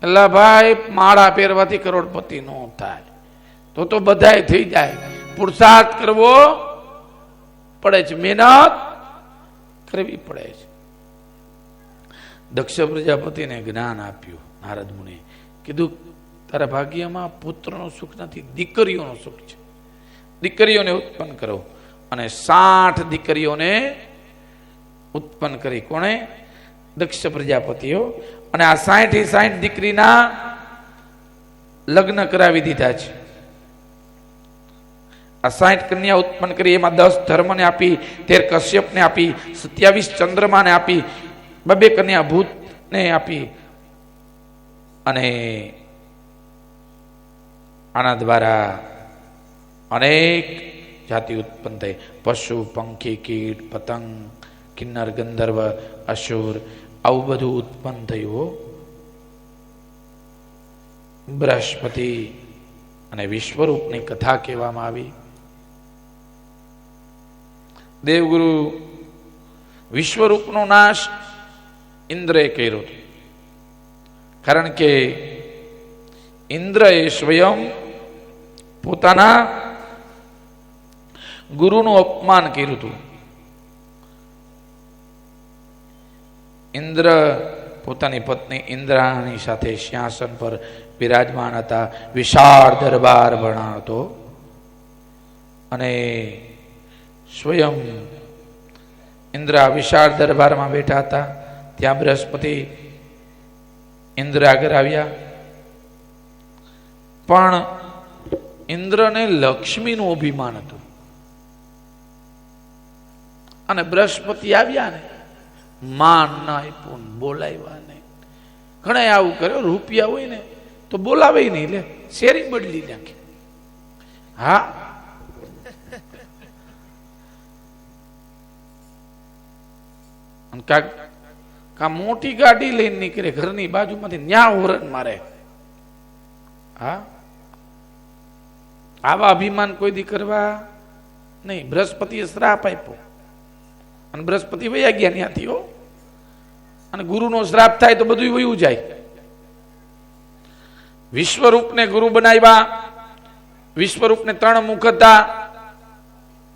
એટલે ભાઈ, માળા પહેરવાથી કરોડપતિ નો થાય. તો બધાય થઈ જાય. પુરુષાર્થ કરવો પડે છે, મહેનત કરવી પડે છે. દક્ષ પ્રજાપતિને જ્ઞાન આપ્યું નારદ મુનિએ. કીધું તારા ભાગ્યમાં પુત્રનું સુખ નથી, દીકરીઓનું સુખ છે. દીકરીઓને ઉત્પન્ન કરો. અને 60 દીકરીઓને ઉત્પન્ન કરી. કોણે? દક્ષ પ્રજાપતિઓ. અને આ 60 દીકરીના લગ્ન કરાવી દીધા છે. આ 60 કન્યા ઉત્પન્ન કરી. એમાં 10 ધર્મને આપી, 13 કશ્યપને આપી, 27 ચંદ્રમાને આપી, 2 કન્યા ભૂતને આપી. અને આના દ્વારા અનેક જાતિ ઉત્પન્ન થઈ. પશુ, પંખી, કીટ, પતંગ, કિન્નર, ગંધર્વ, અસુર, આવું બધું ઉત્પન્ન થયું. બૃહસ્પતિ અને વિશ્વરૂપની કથા કહેવામાં આવી. દેવગુરુ વિશ્વરૂપનો નાશ ઇન્દ્રએ કર્યો હતો. કારણ કે ઇન્દ્રએ સ્વયં પોતાના ગુરુનું અપમાન કર્યું હતું. ઇન્દ્ર પોતાની પત્ની ઇન્દ્રાણી સાથે સિંહાસન પર બિરાજમાન હતા. વિશાળ દરબાર ભરણાર હતો. અને સ્વયં ઇન્દ્ર વિશાળ દરબારમાં બેઠા હતા. ત્યાં બૃહસ્પતિ ઇન્દ્ર આગળ આવ્યા. પણ ઇન્દ્રને લક્ષ્મીનું અભિમાન હતું. અને બૃહસ્પતિ આવ્યા ને, માન ના આપ્યું, બોલાવ્યા નહીં. ઘણા આવું કર્યો, રૂપિયા હોય ને તો બોલાવે નહીં, લે શેરી બદલી નાખે. હા, કા મોટી ગાડી લઈને નીકળે, ઘરની બાજુમાંથી ન્યા હોરન મારે. હા, આવા અભિમાન કોઈ દી કરવા નહીં. બૃહસ્પતિએ શ્રાપ આપ્યો અને બૃહસ્પતિ વયા ગયા ત્યાંથી. હો, અને ગુરુનો શ્રાપ થાય તો બધું વયું જાય. વિશ્વરૂપને ગુરુ બનાવ્યા. વિશ્વરૂપને 3 મુખ હતા,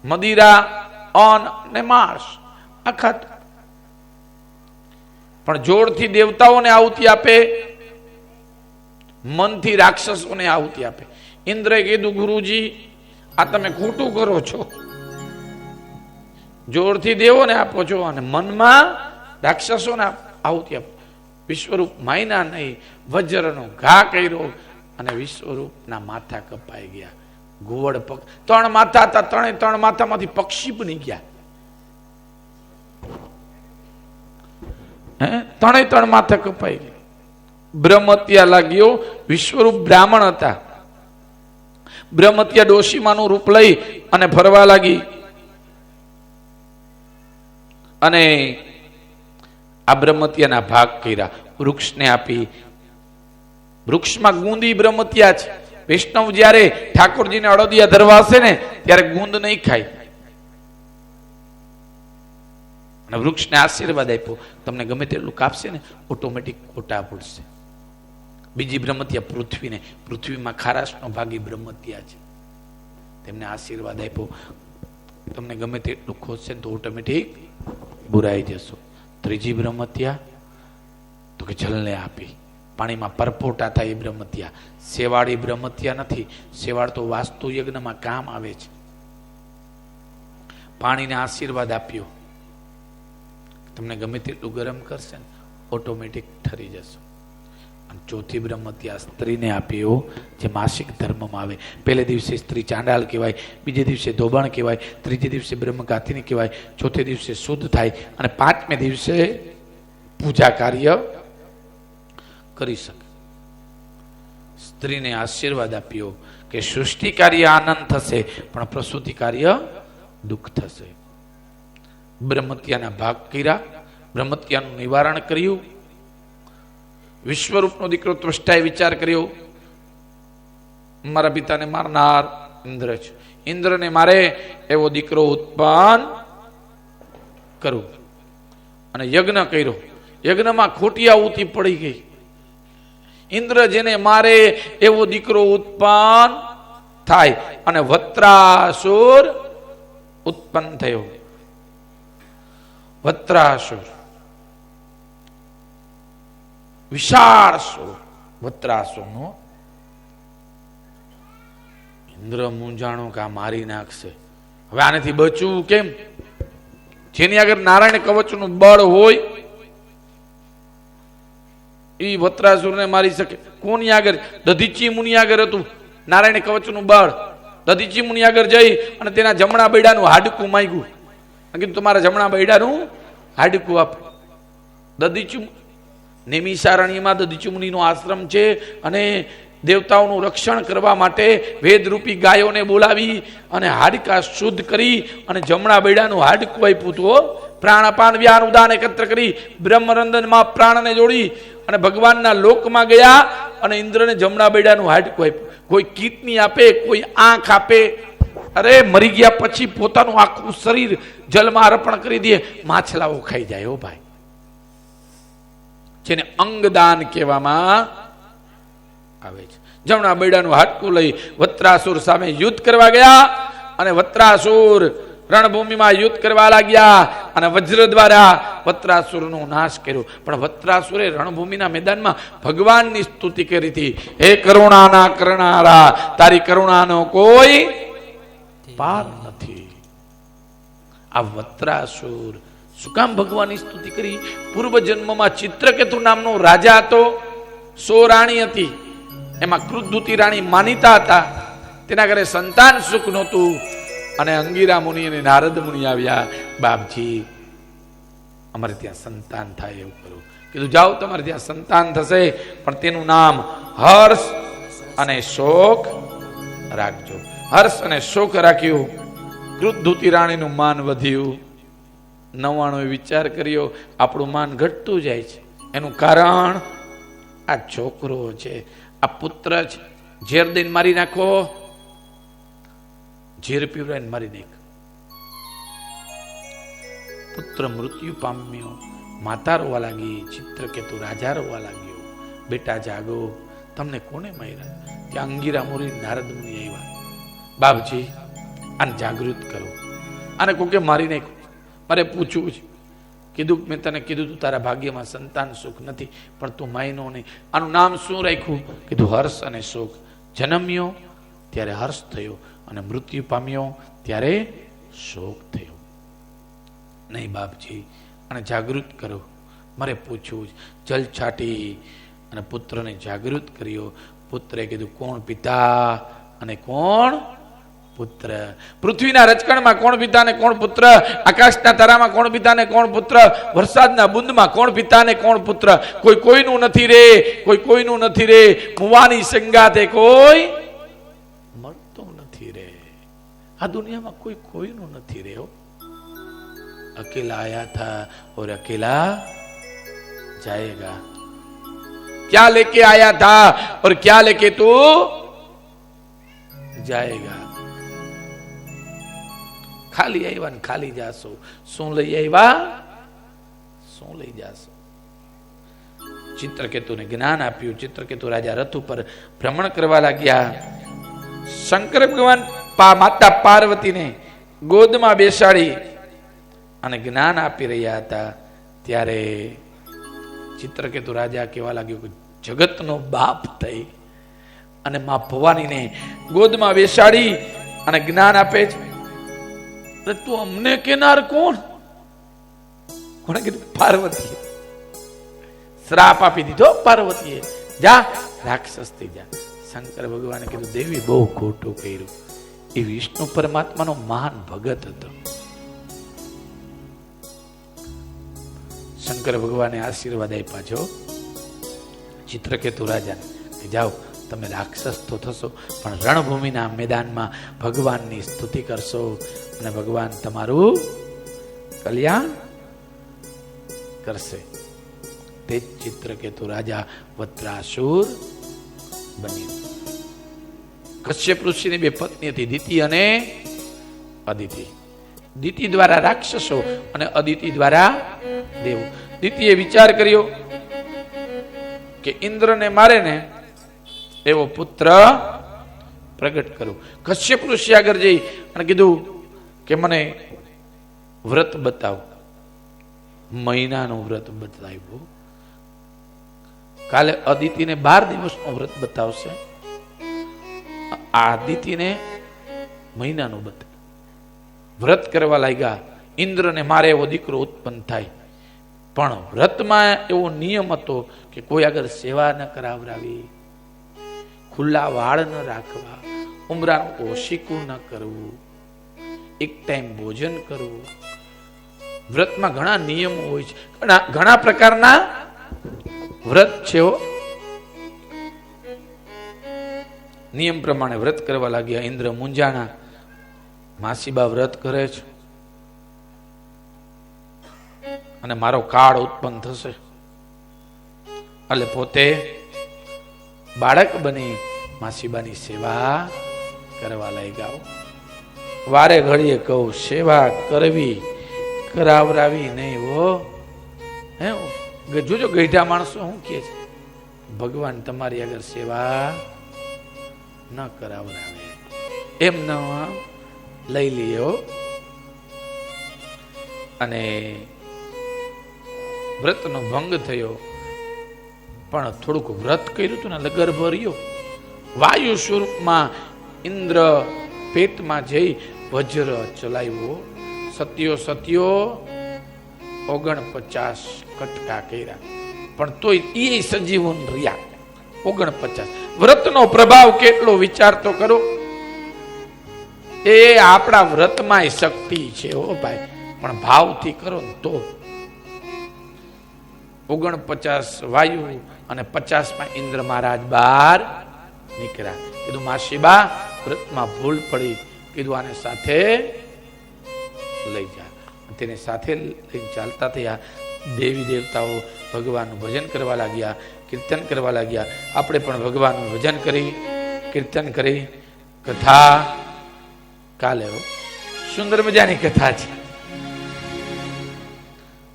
મદિરા, અન્ન ને માંસ. આ ખાતું. પણ જોરથી દેવતાઓને આહુતિ આપે, મનથી રાક્ષસોને આહુતિ આપે. ઇન્દ્રએ કીધું, ગુરુજી આ તમે ખોટું કરો છો. જોરથી દેવોને આપો છો અને મનમાં રાક્ષસોને આહુતિ આપો. વિશ્વરૂપ માયના નહીં, વજ્રનો ઘા કર્યો અને વિશ્વરૂપના માથા કપાઈ ગયા. ઘુવડ પગ 3 માથા હતા, 3 માથામાંથી પક્ષી બની ગયા. 3 માથા કપાઈ ગયા. બ્રહ્મત્યા લાગ્યો. વિશ્વરૂપ બ્રાહ્મણ હતા. બ્રહ્મત્યા ડોશીમાનું રૂપ લઈ અને ફરવા લાગી. અને આ બ્રહ્મત્યાના ભાગ કર્યા, વૃક્ષને આપી. વૃક્ષમાં ગુંદી બ્રહ્મત્યા છે. વૈષ્ણવ જ્યારે ઠાકોરજીને અડદિયા ધરવા હશે ને ત્યારે ગુંદ નહીં ખાય. અને વૃક્ષને આશીર્વાદ આપ્યો, તમને ગમે તેટલું કાપશે ને ઓટોમેટિક કોટા પડશે. બીજી બ્રહ્મત્યા પૃથ્વીને, પૃથ્વીમાં ખારાશનો ભાગી બ્રહ્મત્યા છે, તેમને આશીર્વાદ આપ્યો, તમને ગમે તેટલું ખોજશે ને તો ઓટોમેટિક બુરાઈ જશો. ત્રીજી બ્રહ્મત્યા તો કે જલને આપી, પાણીમાં પરપોટા થાય એ બ્રહ્મત્યા. સેવાળી બ્રહ્મત્યા નથી. સેવાળ તો વાસ્તુ યજ્ઞમાં કામ આવે છે. પાણીને આશીર્વાદ આપ્યો, તમને ગમે તેટલું ગરમ કરશે ને ઓટોમેટિક ઠરી જશો. અને ચોથી બ્રહ્મત્યા સ્ત્રીને આપ્યો જે માસિક ધર્મમાં આવે. પહેલે દિવસે સ્ત્રી ચાંડાલ કહેવાય, બીજે દિવસે ધોબણ કહેવાય, ત્રીજે દિવસે બ્રહ્મગાથિની કહેવાય, ચોથે દિવસે શુદ્ધ થાય અને પાંચમે દિવસે પૂજા કાર્ય કરી શકે. સ્ત્રીને આશીર્વાદ આપ્યો કે સૃષ્ટિ કાર્ય આનંદ થશે પણ પ્રસૂતિ કાર્ય દુઃખ થશે. બ્રહ્મત્યાના ભાગ કર્યા, બ્રહ્મત્યાનું નિવારણ કર્યું. વિશ્વરૂપનો દીકરો ત્વષ્ટાએ વિચાર કર્યો, મારા પિતાને મારનાર ઇન્દ્ર છે, ઇન્દ્રને મારે એવો દીકરો ઉત્પન્ન કરું. અને યજ્ઞ કર્યો. યજ્ઞમાં ખોટી આહુતિ પડી ગઈ. ઇન્દ્ર જેને મારે એવો દીકરો ઉત્પન્ન થાય અને વત્રાસુર ઉત્પન્ન થયો. વત્રાસુર વિશાળ સુર, વત્રાસુર નો. ઇન્દ્ર મૂંઝાણો કે આ મારી નાખશે. હવે આનાથી બચવું કેમ? જેની આગળ નારાયણ કવચનું બળ હોય એ વત્રાસુરને મારી શકે. કોની આગળ? દધીચી મુનિ આગળ હતું નારાયણ કવચનું બળ. દધીચી મુનિ આગળ જઈ અને તેના જમણા બૈડાનું હાડકું માંગ્યું. કીધું તમારા જમણા બૈડાનું હાડકું આપ. દધીચી નેમિષારણ્યમાં દધીચી મુનિનો આશ્રમ છે અને દેવતાઓનું રક્ષણ કરવા માટે વેદરૂપી ગાયોને બોલાવી અને હાડકા શુદ્ધ કરી અને જમણા બૈડાનું હાડકું આપ્યું તો પ્રાણાપાન વ્યાન ઉદાન એકત્ર કરી બ્રહ્મરંધનમાં પ્રાણને જોડી અને ભગવાનના લોકમાં ગયા અને ઇન્દ્રને જમણા બૈડાનું હાડકું આપ્યું. કોઈ કિડની આપે, કોઈ આંખ આપે. અરે મરી ગયા પછી પોતાનું આખું શરીર જલમાં અર્પણ કરી દે, માછલાઓ ખાઈ જાય. હો ભાઈ, જેને અંગદાન કહેવામાં આવે છે. જમણા બૈડાનું હાડકું લઈ વત્રાસુર સામે યુદ્ધ કરવા ગયા અને વત્રાસુર રણભૂમિમાં યુદ્ધ કરવા લાગ્યા અને વજ્ર દ્વારા વત્રાસુરનો નાશ કર્યો. પણ વત્રાસુરે રણભૂમિના મેદાનમાં ભગવાનની સ્તુતિ કરી હતી, હે કરુણાના કરનારા, તારી કરુણાનો કોઈ પાર નથી. આ વત્રાસુર શું કામ ભગવાનની સ્તુતિ કરી? પૂર્વ જન્મમાં ચિત્રકેતુ નામનો રાજા હતો, 100 રાણી હતી, એમાં કૃતધુતિ રાણી માનીતા હતા. તેના ઘરે સંતાન સુખ નહોતું અને અંગીરા મુનિ અને નારદ મુનિ આવ્યા, બાપજી અમારે ત્યાં સંતાન થાય એવું કરો. કીધું જાઓ, તમારે ત્યાં સંતાન થશે પણ તેનું નામ હર્ષ અને શોક રાખજો. હર્ષ અને શોક રાખ્યું. કૃતધુતિ રાણીનું માન વધ્યું. 99 વિચાર કર્યો આપણું માન ઘટતું જાય છે. એનું કારણ આ છોકરો છે, આ પુત્ર છે. ઝેર દઈને મારી નાખો, ઝેર પીવડાવીને મારી નાખ. પુત્ર મૃત્યુ પામ્યો. માતા રોવા લાગી, ચિત્રકેતુ રાજા રોવા લાગ્યો. બેટા જાગો, તમને કોને માર્યા? ત્યાં અંગીરા મુનિ નારદ મુનિ આવ્યા. બાપજી આને જાગૃત કરો, આને કોકે મારી નાખ્યું. મારે પૂછવું છે. કીધું મેં તને કીધું તું તારા ભાગ્યમાં સંતાન સુખ નથી પણ તું માયનો નહીં. આનું નામ શું રાખ્યું? કીધું હર્ષ અને શોક. જન્મ્યો ત્યારે હર્ષ થયો અને મૃત્યુ પામ્યો ત્યારે શોક થયો. નહીં બાપજી, અને જાગૃત કરો, મારે પૂછવું છે. જલ છાટી અને પુત્રને જાગૃત કર્યો. પુત્રે કીધું કોણ પિતા અને કોણ પુત્ર? પૃથ્વીના રચકણમાં કોણ પિતા ને કોણ પુત્ર? આકાશના તારામાં કોણ પિતા ને કોણ પુત્ર? વરસાદના બુંદમાં કોણ પિતા ને કોણ પુત્ર? કોઈ કોઈનું નથી રે, કોઈ કોઈનું નથી રે. મુવાની સંગાતે કોઈ મળતું નથી રે. આ દુનિયામાં કોઈ કોઈનું નથી રે. અકેલા આયા થા ઓર અકેલા જાયેગા. क्या लेके आया था और क्या लेके तू जाएगा. ખાલી આવ્યા ને ખાલી જાશો. શું લઈ આવ્યા? શું લઈ જાશો? ચિત્રકેતુને જ્ઞાન આપ્યું. ચિત્રકેતુ રાજા રથ ઉપર ભ્રમણ કરવા લાગ્યા. શંકર ભગવાન માતા પાર્વતીને ગોદમાં બેસાડી અને જ્ઞાન આપી રહ્યા હતા. ત્યારે ચિત્રકેતુ રાજા કહેવા લાગ્યો કે જગતનો બાપ થઈ અને મા ભવાનીને ગોદમાં બેસાડી અને જ્ઞાન આપે છે. તું અમને કેનાર કોણ? કોણે કીધું? પાર્વતી. શ્રાપ આપી દીધો પાર્વતીએ. જા રાક્ષસ થઈ જા. શંકર ભગવાને કીધું દેવી બહુ ખોટું કર્યું. એ વિષ્ણુ પરમાત્માનો મહાન ભગત હતો. શંકર ભગવાને આશીર્વાદ આપ્યા છો ચિત્રકેતુ રાજાને કે જાઓ તમે રાક્ષસ તો થશો પણ રણભૂમિના મેદાનમાં ભગવાનની સ્તુતિ કરશો અને ભગવાન તમારું કલ્યાણ કરશે. તે જ ચિત્રકેતુ રાજા વત્રાસુર બન્યું. કશ્યપ ઋષિની બે પત્ની હતી, દિતિ અને અદિતિ. દિતિ દ્વારા રાક્ષસો અને અદિતિ દ્વારા દેવો. દિતિએ વિચાર કર્યો કે ઇન્દ્રને મારે ને એવો પુત્ર પ્રગટ કરું. કશ્યપ ઋષિ આગળ જઈ અને કીધું કે મને વ્રત બતાવ. મહિનાનું વ્રત બતાવ્યું. કાલે અદિતિને 12 દિવસનું વ્રત બતાવશે, આદિતિને મહિનાનું બતાવ. વ્રત કરવા લાગ્યા. ઇન્દ્રને મારે એવો દીકરો ઉત્પન્ન થાય, પણ વ્રતમાં એવો નિયમ હતો કે કોઈ આગળ સેવા ન કરાવરાવી, ખુલ્લા વાળ ન રાખવા, ઉમરાનું ઓશીકું ન કરવું, એક ટાઈમ ભોજન કરવું. વ્રતમાં ઘણા નિયમો હોય છે, ઘણા પ્રકારના વ્રત છે. નિયમ પ્રમાણે વ્રત કરવા લાગ્યા. ઇન્દ્ર મુંજાણા. માસીબા વ્રત કરે છે અને મારો કાળ ઉત્પન્ન થશે એટલે પોતે બાળક બની માસીબાની સેવા કરવા લાગ્યા. વારે ઘડીએ કહું સેવા કરવી, કરાવરાવી નહીં. હે જોજો ગઈઢા માણસો શું કહે છે, ભગવાન તમારી આગળ સેવા ન કરાવરાવે, એમ ન લઈ લ્યો. અને વ્રતનો ભંગ થયો, પણ થોડુંક વ્રત કર્યું હતું ને લગર્ભ રહ્યો. વાયુ સ્વરૂપમાં ઇન્દ્ર પેટમાં જઈ વજ્ર ચલાવ્યો. સત્યો 49 કટકા કર્યા, પણ તોય એ સજીવન રહ્યા 49. વ્રતનો પ્રભાવ કેટલો વિચાર તો કરો. એ આપણા વ્રતમાં શક્તિ છે હો ભાઈ, પણ ભાવથી કરો ને તો. 49 વાયુ અને 50માં ઇન્દ્ર મહારાજ બહાર નીકળ્યા. કીધું માસીબા વ્રતમાં ભૂલ પડી, કીધું આને સાથે લઈ જા. તેને સાથે લઈને ચાલતા થયા. દેવી દેવતાઓ ભગવાનનું ભજન કરવા લાગ્યા, કીર્તન કરવા લાગ્યા. આપણે પણ ભગવાનનું ભજન કરી, કીર્તન કરી. કથા કાલે સુંદર મજાની કથા છે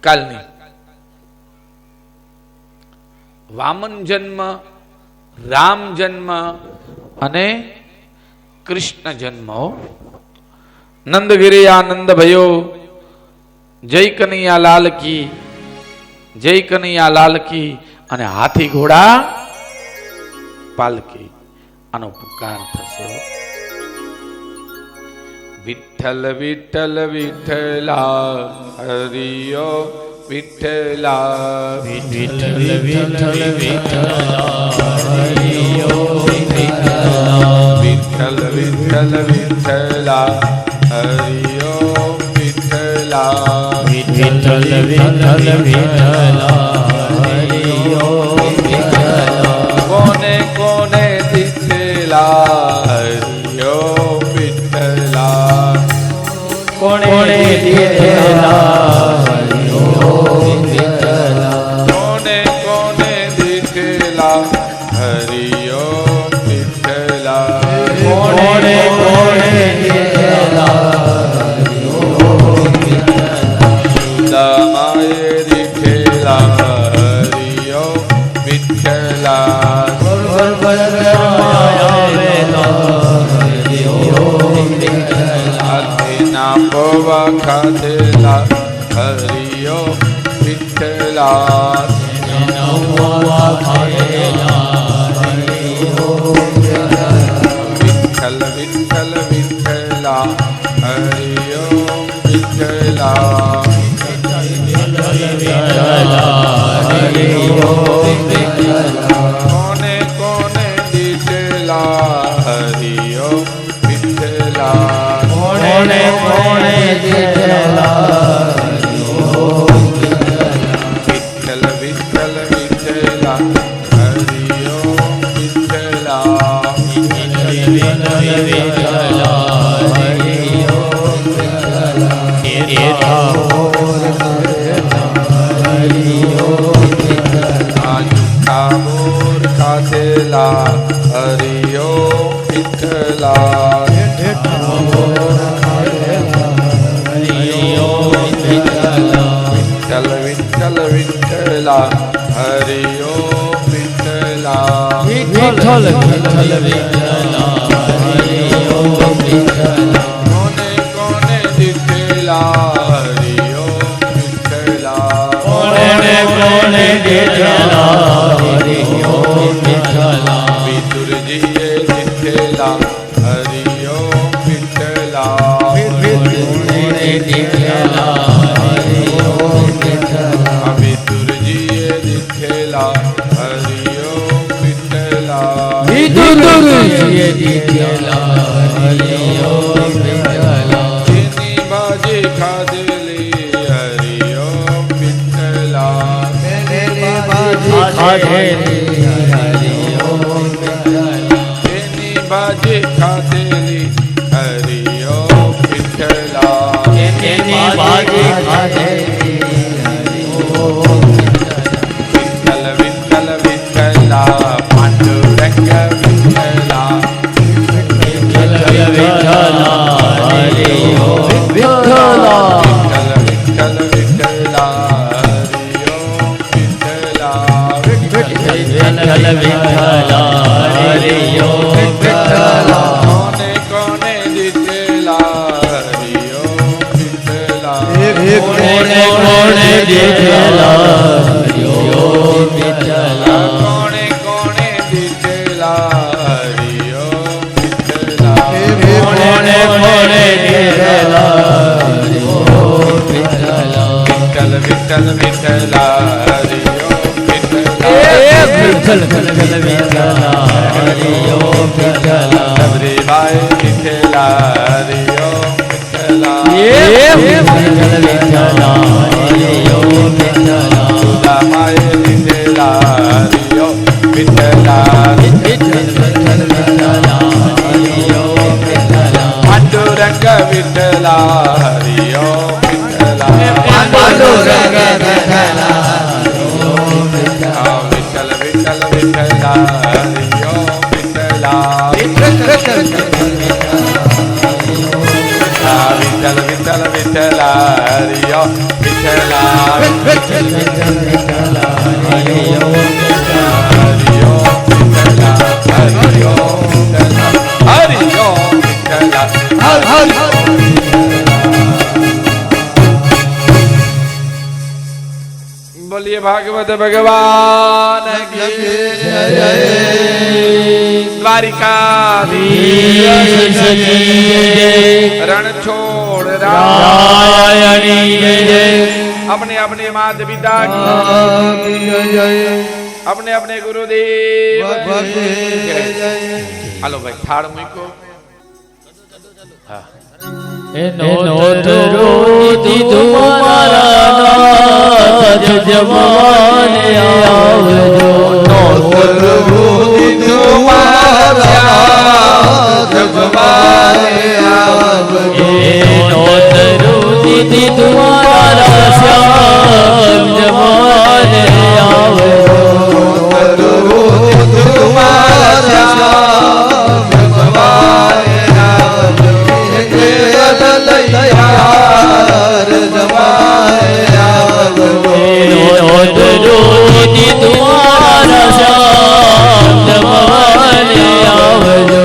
કાલની. વામન જન્મ, રામ જન્મ અને કૃષ્ણ જન્મ. નંદગીરી આનંદ ભયો, જય કનૈયા લાલ કી, જય કનૈયા લાલ કી. અને હાથી ઘોડા પાલકી, આનો પુકાર થશે. વિઠ્ઠલ વિઠ્ઠલ વિઠ્ઠલા હરિયો વિઠ્ઠલા, વિઠ્ઠલ વિઠ્ઠલ વિઠ્ઠલા હરિયો વિઠ્ઠલા, વિઠ્ઠલ વિઠ્ઠલ વિઠ્ઠલા હરિયો વિઠ્ઠલા, વિઠ્ઠલ વિઠ્ઠલ વિઠ્ઠલા હરિયો વિઠ્ઠલા. કોને કોને દીઠેલા હરિયો વિઠ્ઠલા, કોણે દીઠેલા હરિયો વિઠ્ઠલા, કોને કોને દીઠેલા હરિયો વિઠ્ઠલા, કોણે કોણે દીઠેલા હરિયો વિઠ્ઠલા, સુદામાએ દીઠેલા હરિયો વિઠ્ઠલા, હાથીના પવા ખાધેલા હરિયો વિઠ્ઠલા, વિઠ્ઠલ વિઠ્ઠલ વિઠ્ઠલા હરિયો વિઠ્ઠલા, કોને બોર ખાધેલા હરિયો વિઠ્ઠલા વિઠ્ઠલ વિઠ્ઠલ વિઠ્ઠલા હરિયો વિઠ્ઠલા વિઠ્ઠલ વિઠ્ઠલ વિઠ્ઠલા હરિયો વિઠ્ઠલા કોને કોને દીધેલા હરિયો વિઠ્ઠલા કોને કોને દીધેલા હરિયો વિઠ્ઠલા વિદુરજીએ દીધેલા હરિયો વિઠ્ઠલા વિદુરજીએ દીધેલા હરિયો વિઠ્ઠલા વિદુરજીએ દીધેલા હરિયો વિઠ્ઠલા વિદુરજીએ દીધેલા હરિયો વિઠ્ઠલા એની બાજી ખાધેલી હરિયો વિઠ્ઠલા એની બાજી ખાધેલી હરિયો વિઠ્ઠલા એની બાજી ખાધેલી હરિયો વિઠ્ઠલા એની બાજી ખાધેલી હરિયો વિઠ્ઠલ વિઠ્ઠલ વિઠ્ઠલા પાંડુરંગ વિઠ્ઠલા વિઠ્ઠલ વિઠ્ઠલા હરિયો વિઠ્ઠલા વિઠ્ઠલ વિઠ્ઠલ વિઠ્ઠલા હરિયો વિઠ્ઠલા વિઠ્ઠલ વિઠ્ઠલા હરિયો વિઠ્ઠલા કોને કોને દીધેલા હરિયો વિઠ્ઠલા કોને કોને દીધેલા હરિયો વિઠ્ઠલા કોણે કોણે દીધેલા હરિયો વિઠ્ઠલા કોને કોને દીધેલા હરિયો વિઠ્ઠલા વિઠ્ઠલ વિઠ્ઠલ વિઠ્ઠલા હરિયો વિઠ્ઠલા વિઠ્ઠલ વિઠ્ઠલ વિઠ્ઠલા હરિયો વિઠ્ઠલા સબરીબાઈ વિઠ્ઠલા હરિયો વિઠ્ઠલા વિઠ્ઠલ વિઠ્ઠલા હરિયો વિઠ્ઠલા રામાય વિઠ્ઠલા હરિયો વિઠ્ઠલા વિઠ્ઠલ વિઠ્ઠલ વિઠ્ઠલા હરિયો વિઠ્ઠલા પાંડુરંગ વિઠ્ઠલા હરિયો વિઠ્ઠલા પાંડુરંગ વિઠ્ઠલા હરિયો વિઠ્ઠલા વિઠ્ઠલ વિઠ્ઠલ વિઠ્ઠલા હરિયો વિઠ્ઠલા વિઠ્ઠલ વિઠ્ઠલ વિઠ્ઠલા હરિયો વિઠ્ઠલા વિઠ્ઠલ વિઠ્ઠલ વિઠ્ઠલા હરિયો વિઠ્ઠલા હરિયો વિઠ્ઠલા હરિયો વિઠ્ઠલા હરિયો વિઠ્ઠલા બોલીએ ભાગવત ભગવાન કી જય દ્વારિકાધીશ રણ છોડ अपने अपने माता पिता की अपने अपने गुरुदेव हेलो भाई थाड़ मुको जवान आवजो दीदी तुम्हारा श्याम जवान आवजो तुम्हारा श्याम जवान आवजो दीदी तुम्हारा श्याम जवान आवजो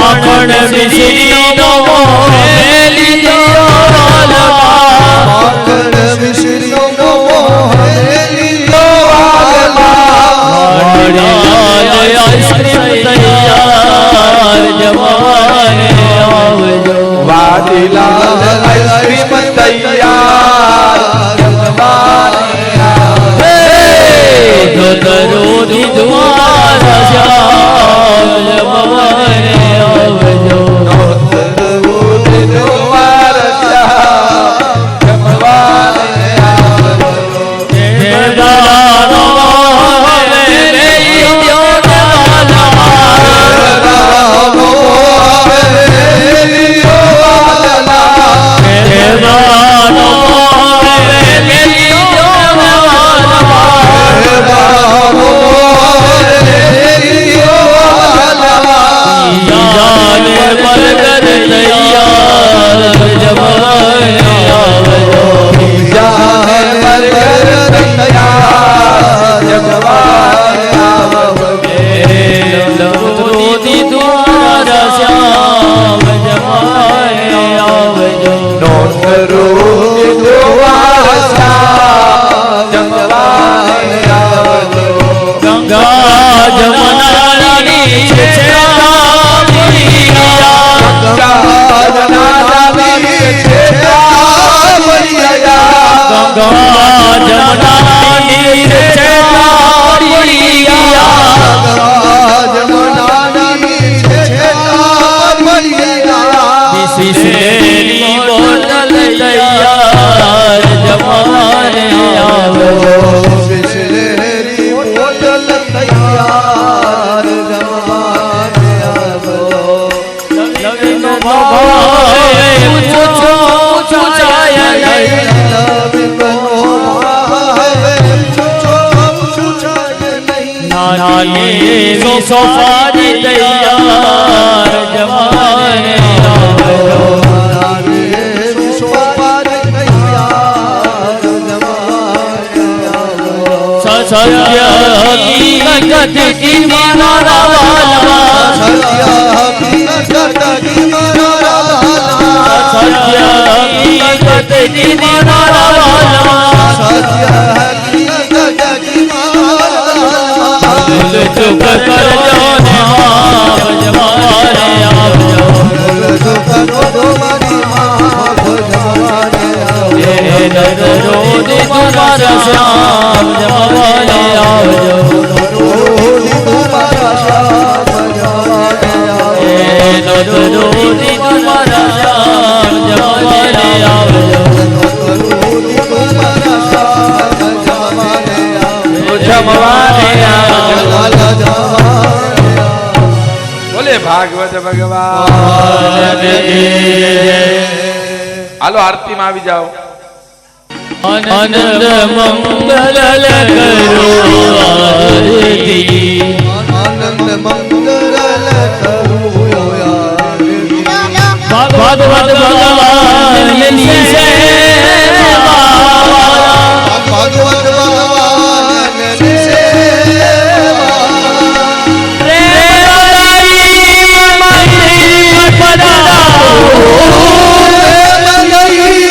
आखण मिश्री नो मोहेली आखण मिश्री नो मोहेली आइसक्रीम तैयार जवान आवजो वादीलाल आइसक्रीम तैयार जवान दरोदी तुम्हारा श्याम जवान आवजो तुम्हारा श्याम जवान आवजो दानो मेरे योन वाला જમાને આવજો લવિનો ભાવ પૂછો પૂછાય નહીં લવિનો ભાવ પૂછાય નહીં નાની સોફાની તૈયાર જમાને આવજો સત્ય હકીકત કી મારા વાલા સત્ય હકીકત કી મારા વાલા સત્ય હકીકત કી મારા વાલા સત્ય હકીકત કી મારા ચૂપ કરજો ને માફ જમાને આવજો ચૂપ કરો મારી માફ જમાને આવજો રોજ તમારા શ્યામ જમાને આવજો રોજ તમારા શ્યામ જમાને આવજો રોજ તમારા શ્યામ જમાને આવજો રોજ તમારા શ્યામ જમાને આવજો જમવાને આવજો. લાલા જમાને બોલે ભાગવત ભગવાન. હાલો આરતીમાં આવી જાઓ. આનંદ મંગલ કરો આરતી આનંદ મંગલ કરું આરતી ભગવત ભગવાનની સેવા ભગવત ભગવાનની સેવા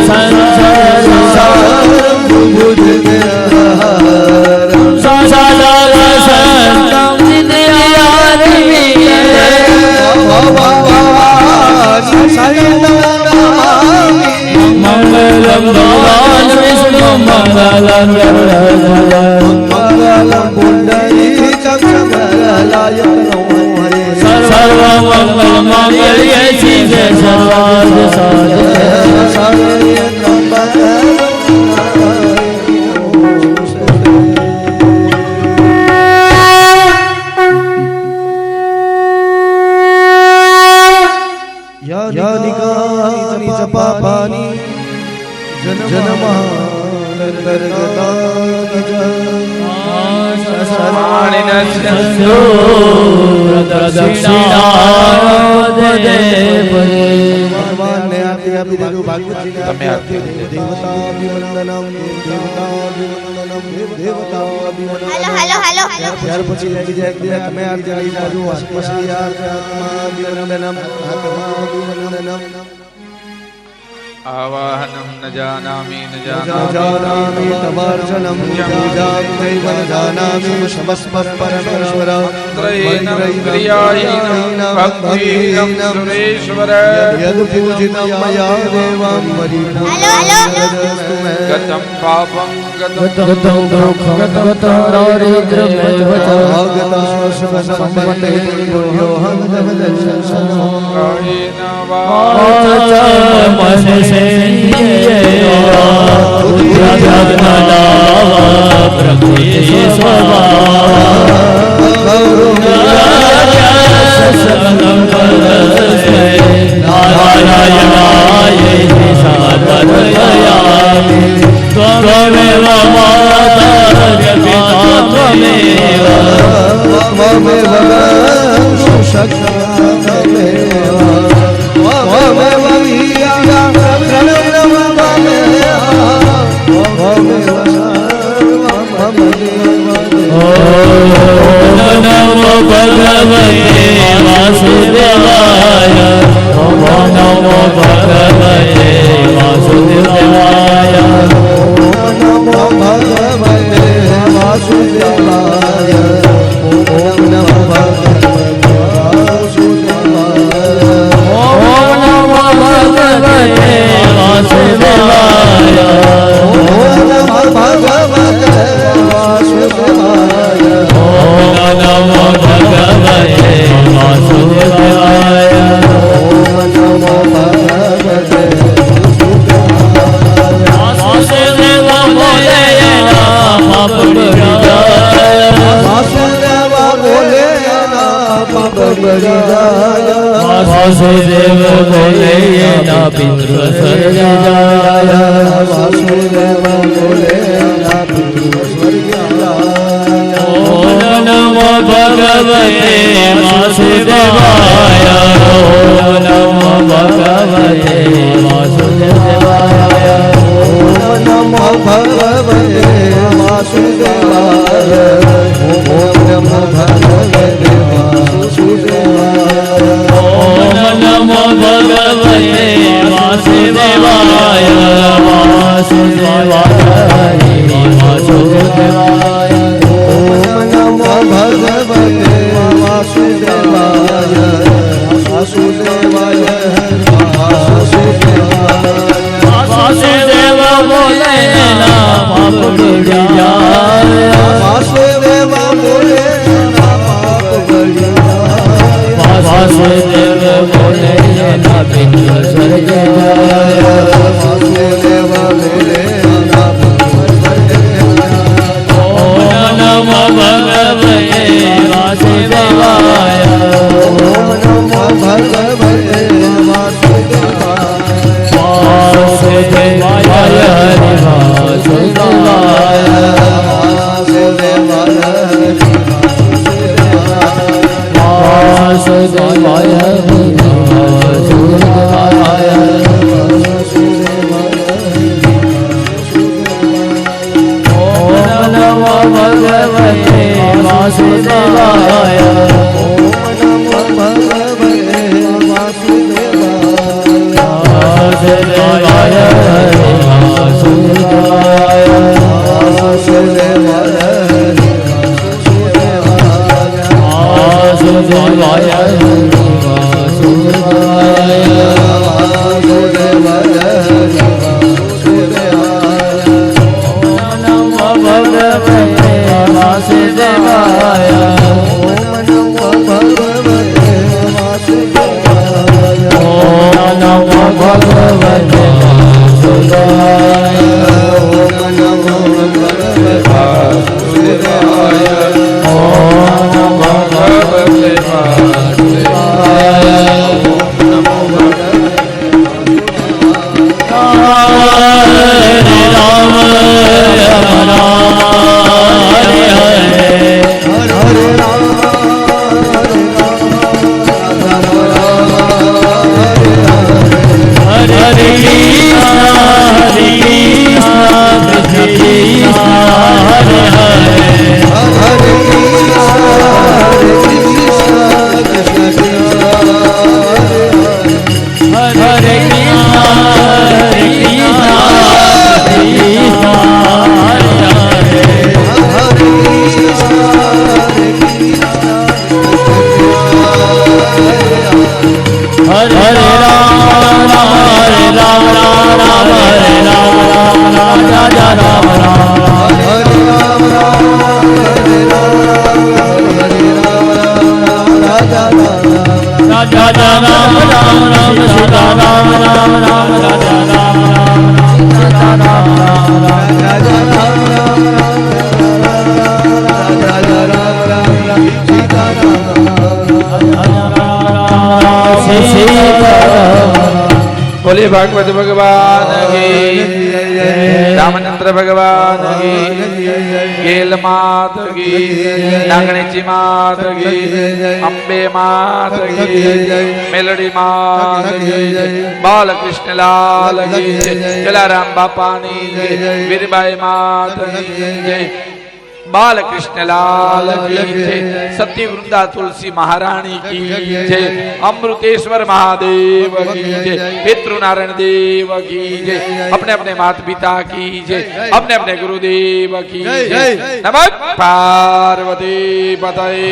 સંસાર મંગલમ પુંડરી ચક્રલાય નમો હરે સર્વમંગલમાંગલ્યે શિવે સર્વાર્થ સાધકે શરણ્ય ત્રંબકે યાનિકાની ચ પાપાની જન્માનંતર્ગતાની ચ ભગવાનને આરતી આપી દેજો. ભાગવતજીને તમે આરતી આપી દેજો. દેવતાભિવંદનમ દેવતાભિવંદનમ દેવતાભિવંદનમ. હેલો ત્યાર પછી બીજા એક દિવસ તમે આરતી લઈ જાજો. આત્મશ્રી આત્માભિવંદનમ આત્માભિવંદનમ. આવાહનમ ન જાનામિ ન જાનામિ તવાર્ચનમ પૂજાંતૈવ ન જાનામિ સમસ્પર પરમેશ્વર મંત્રેણ ક્રિયાયેન ભક્તિહીન સુરેશ્વર યદ પૂજિતમ મયા દેવં પરિપૂર્ણસ્તુ મે. ગતમ પાપં ગતમ ગતં દુઃખં ગતં દારિદ્ર્યમેવ ચ ભાગતા શુભ સંપન્ને પુણ્યોહં જગદર્શનમ. કાયેન વાચ મનસેન્દ્રિયેર્વા બુદ્ધ્યાત્મના પ્રકૃતિ સ્વભાવં પરસ્મૈ નારાયણાય સાધયામિ ત્વમેવ માતા પિતા ત્વમેવ ત્વમેવ ગંતુ શક્તા ત્વમેવ ત્વમેવ વીર્યં પ્रणવમ ત્વમેવ સર્વં મમ નમો ભગવતે વાસુદેવાય નમો ભગવતે વાસુદેવાય નમો ભગવતે વાસુદેવાય. ઓમ નમો ભગવતે વાસુદેવાય. ઓમ નમો ભગવતે વાસુદેવાય ઓમ નમો ભગવતે વાસુદેવાય. ઓમ નમો ભગવતે વાસુદેવાય ઓમ નમો ભગવતે વાસુદેવ બોલે ના પાપ બળી જાય વાસુદેવ બોલે ના પાપ બળી જાય. વાસુદેવ બોલે ના પિતૃ સ્વર્ગ જાય વાસુદેવ બોલે ના પિતૃ સ્વર્ગ જાય. ઓમ નમો ભગવતે વાસુદેવાય ઓમ નમો ભગવતે વાસુદેવાય ઓમ નમો ભગવતે વાસુદેવાય. ઓમ નમો ભગવતે વાસુદેવાય. ઓમ નમો ભગવતે વાસુદેવાય વાસુદેવાય ઓમ નમો ભગવતે વાસુદેવાય. વાસુદેવાય વાસુદેવાય. વાસુદેવ બોલે ના પાપ બળી જાય વાસુદેવ બોલે ના પાપ બળી જાય. વાસુદેવ બોલે ના પિતૃ સ્વર્ગ જાય વાસુદેવ બોલે ના પિતૃ સ્વર્ગ જાય. ઓમ નમો ભગવતે વાસુદેવાય ઓમ નમો ભગવતે વાસુદેવાય. વાસુદેવાય હરિ વાસુદેવાય વાસુદેવાય વાસુદેવાય હરિ વાસુદેવાય ઓમ નમો ભગવતે વાસુદેવાય વાસુદેવાય હરિ વાસુદેવાય વાસુદેવાય હરિ વાસુદેવાય ભગવતે વાસુદેવાય ઓમ નમો ભગવતે વાસુદેવાય ઓમ નમો ભગવતે વાસુદેવાય ઓમ નમો ભગવતે વાસુદેવાય ઓમ નમો बोले भागवत भगवान की रामचंद्र भगवान की गेल मात की नागणीची मात की अंबे मात की मेलडी मात की बालकृष्ण लाल की जलाराम बापानी वीरबाई मात की बालकृष्ण लाल की जय सत्य वृंदा तुलसी महारानी की जय अमृतेश्वर महादेव की जय पितृनारायण देव की जय अपने अपने माता पिता की जय अपने अपने गुरुदेव की जय नमः पार्वती पतये।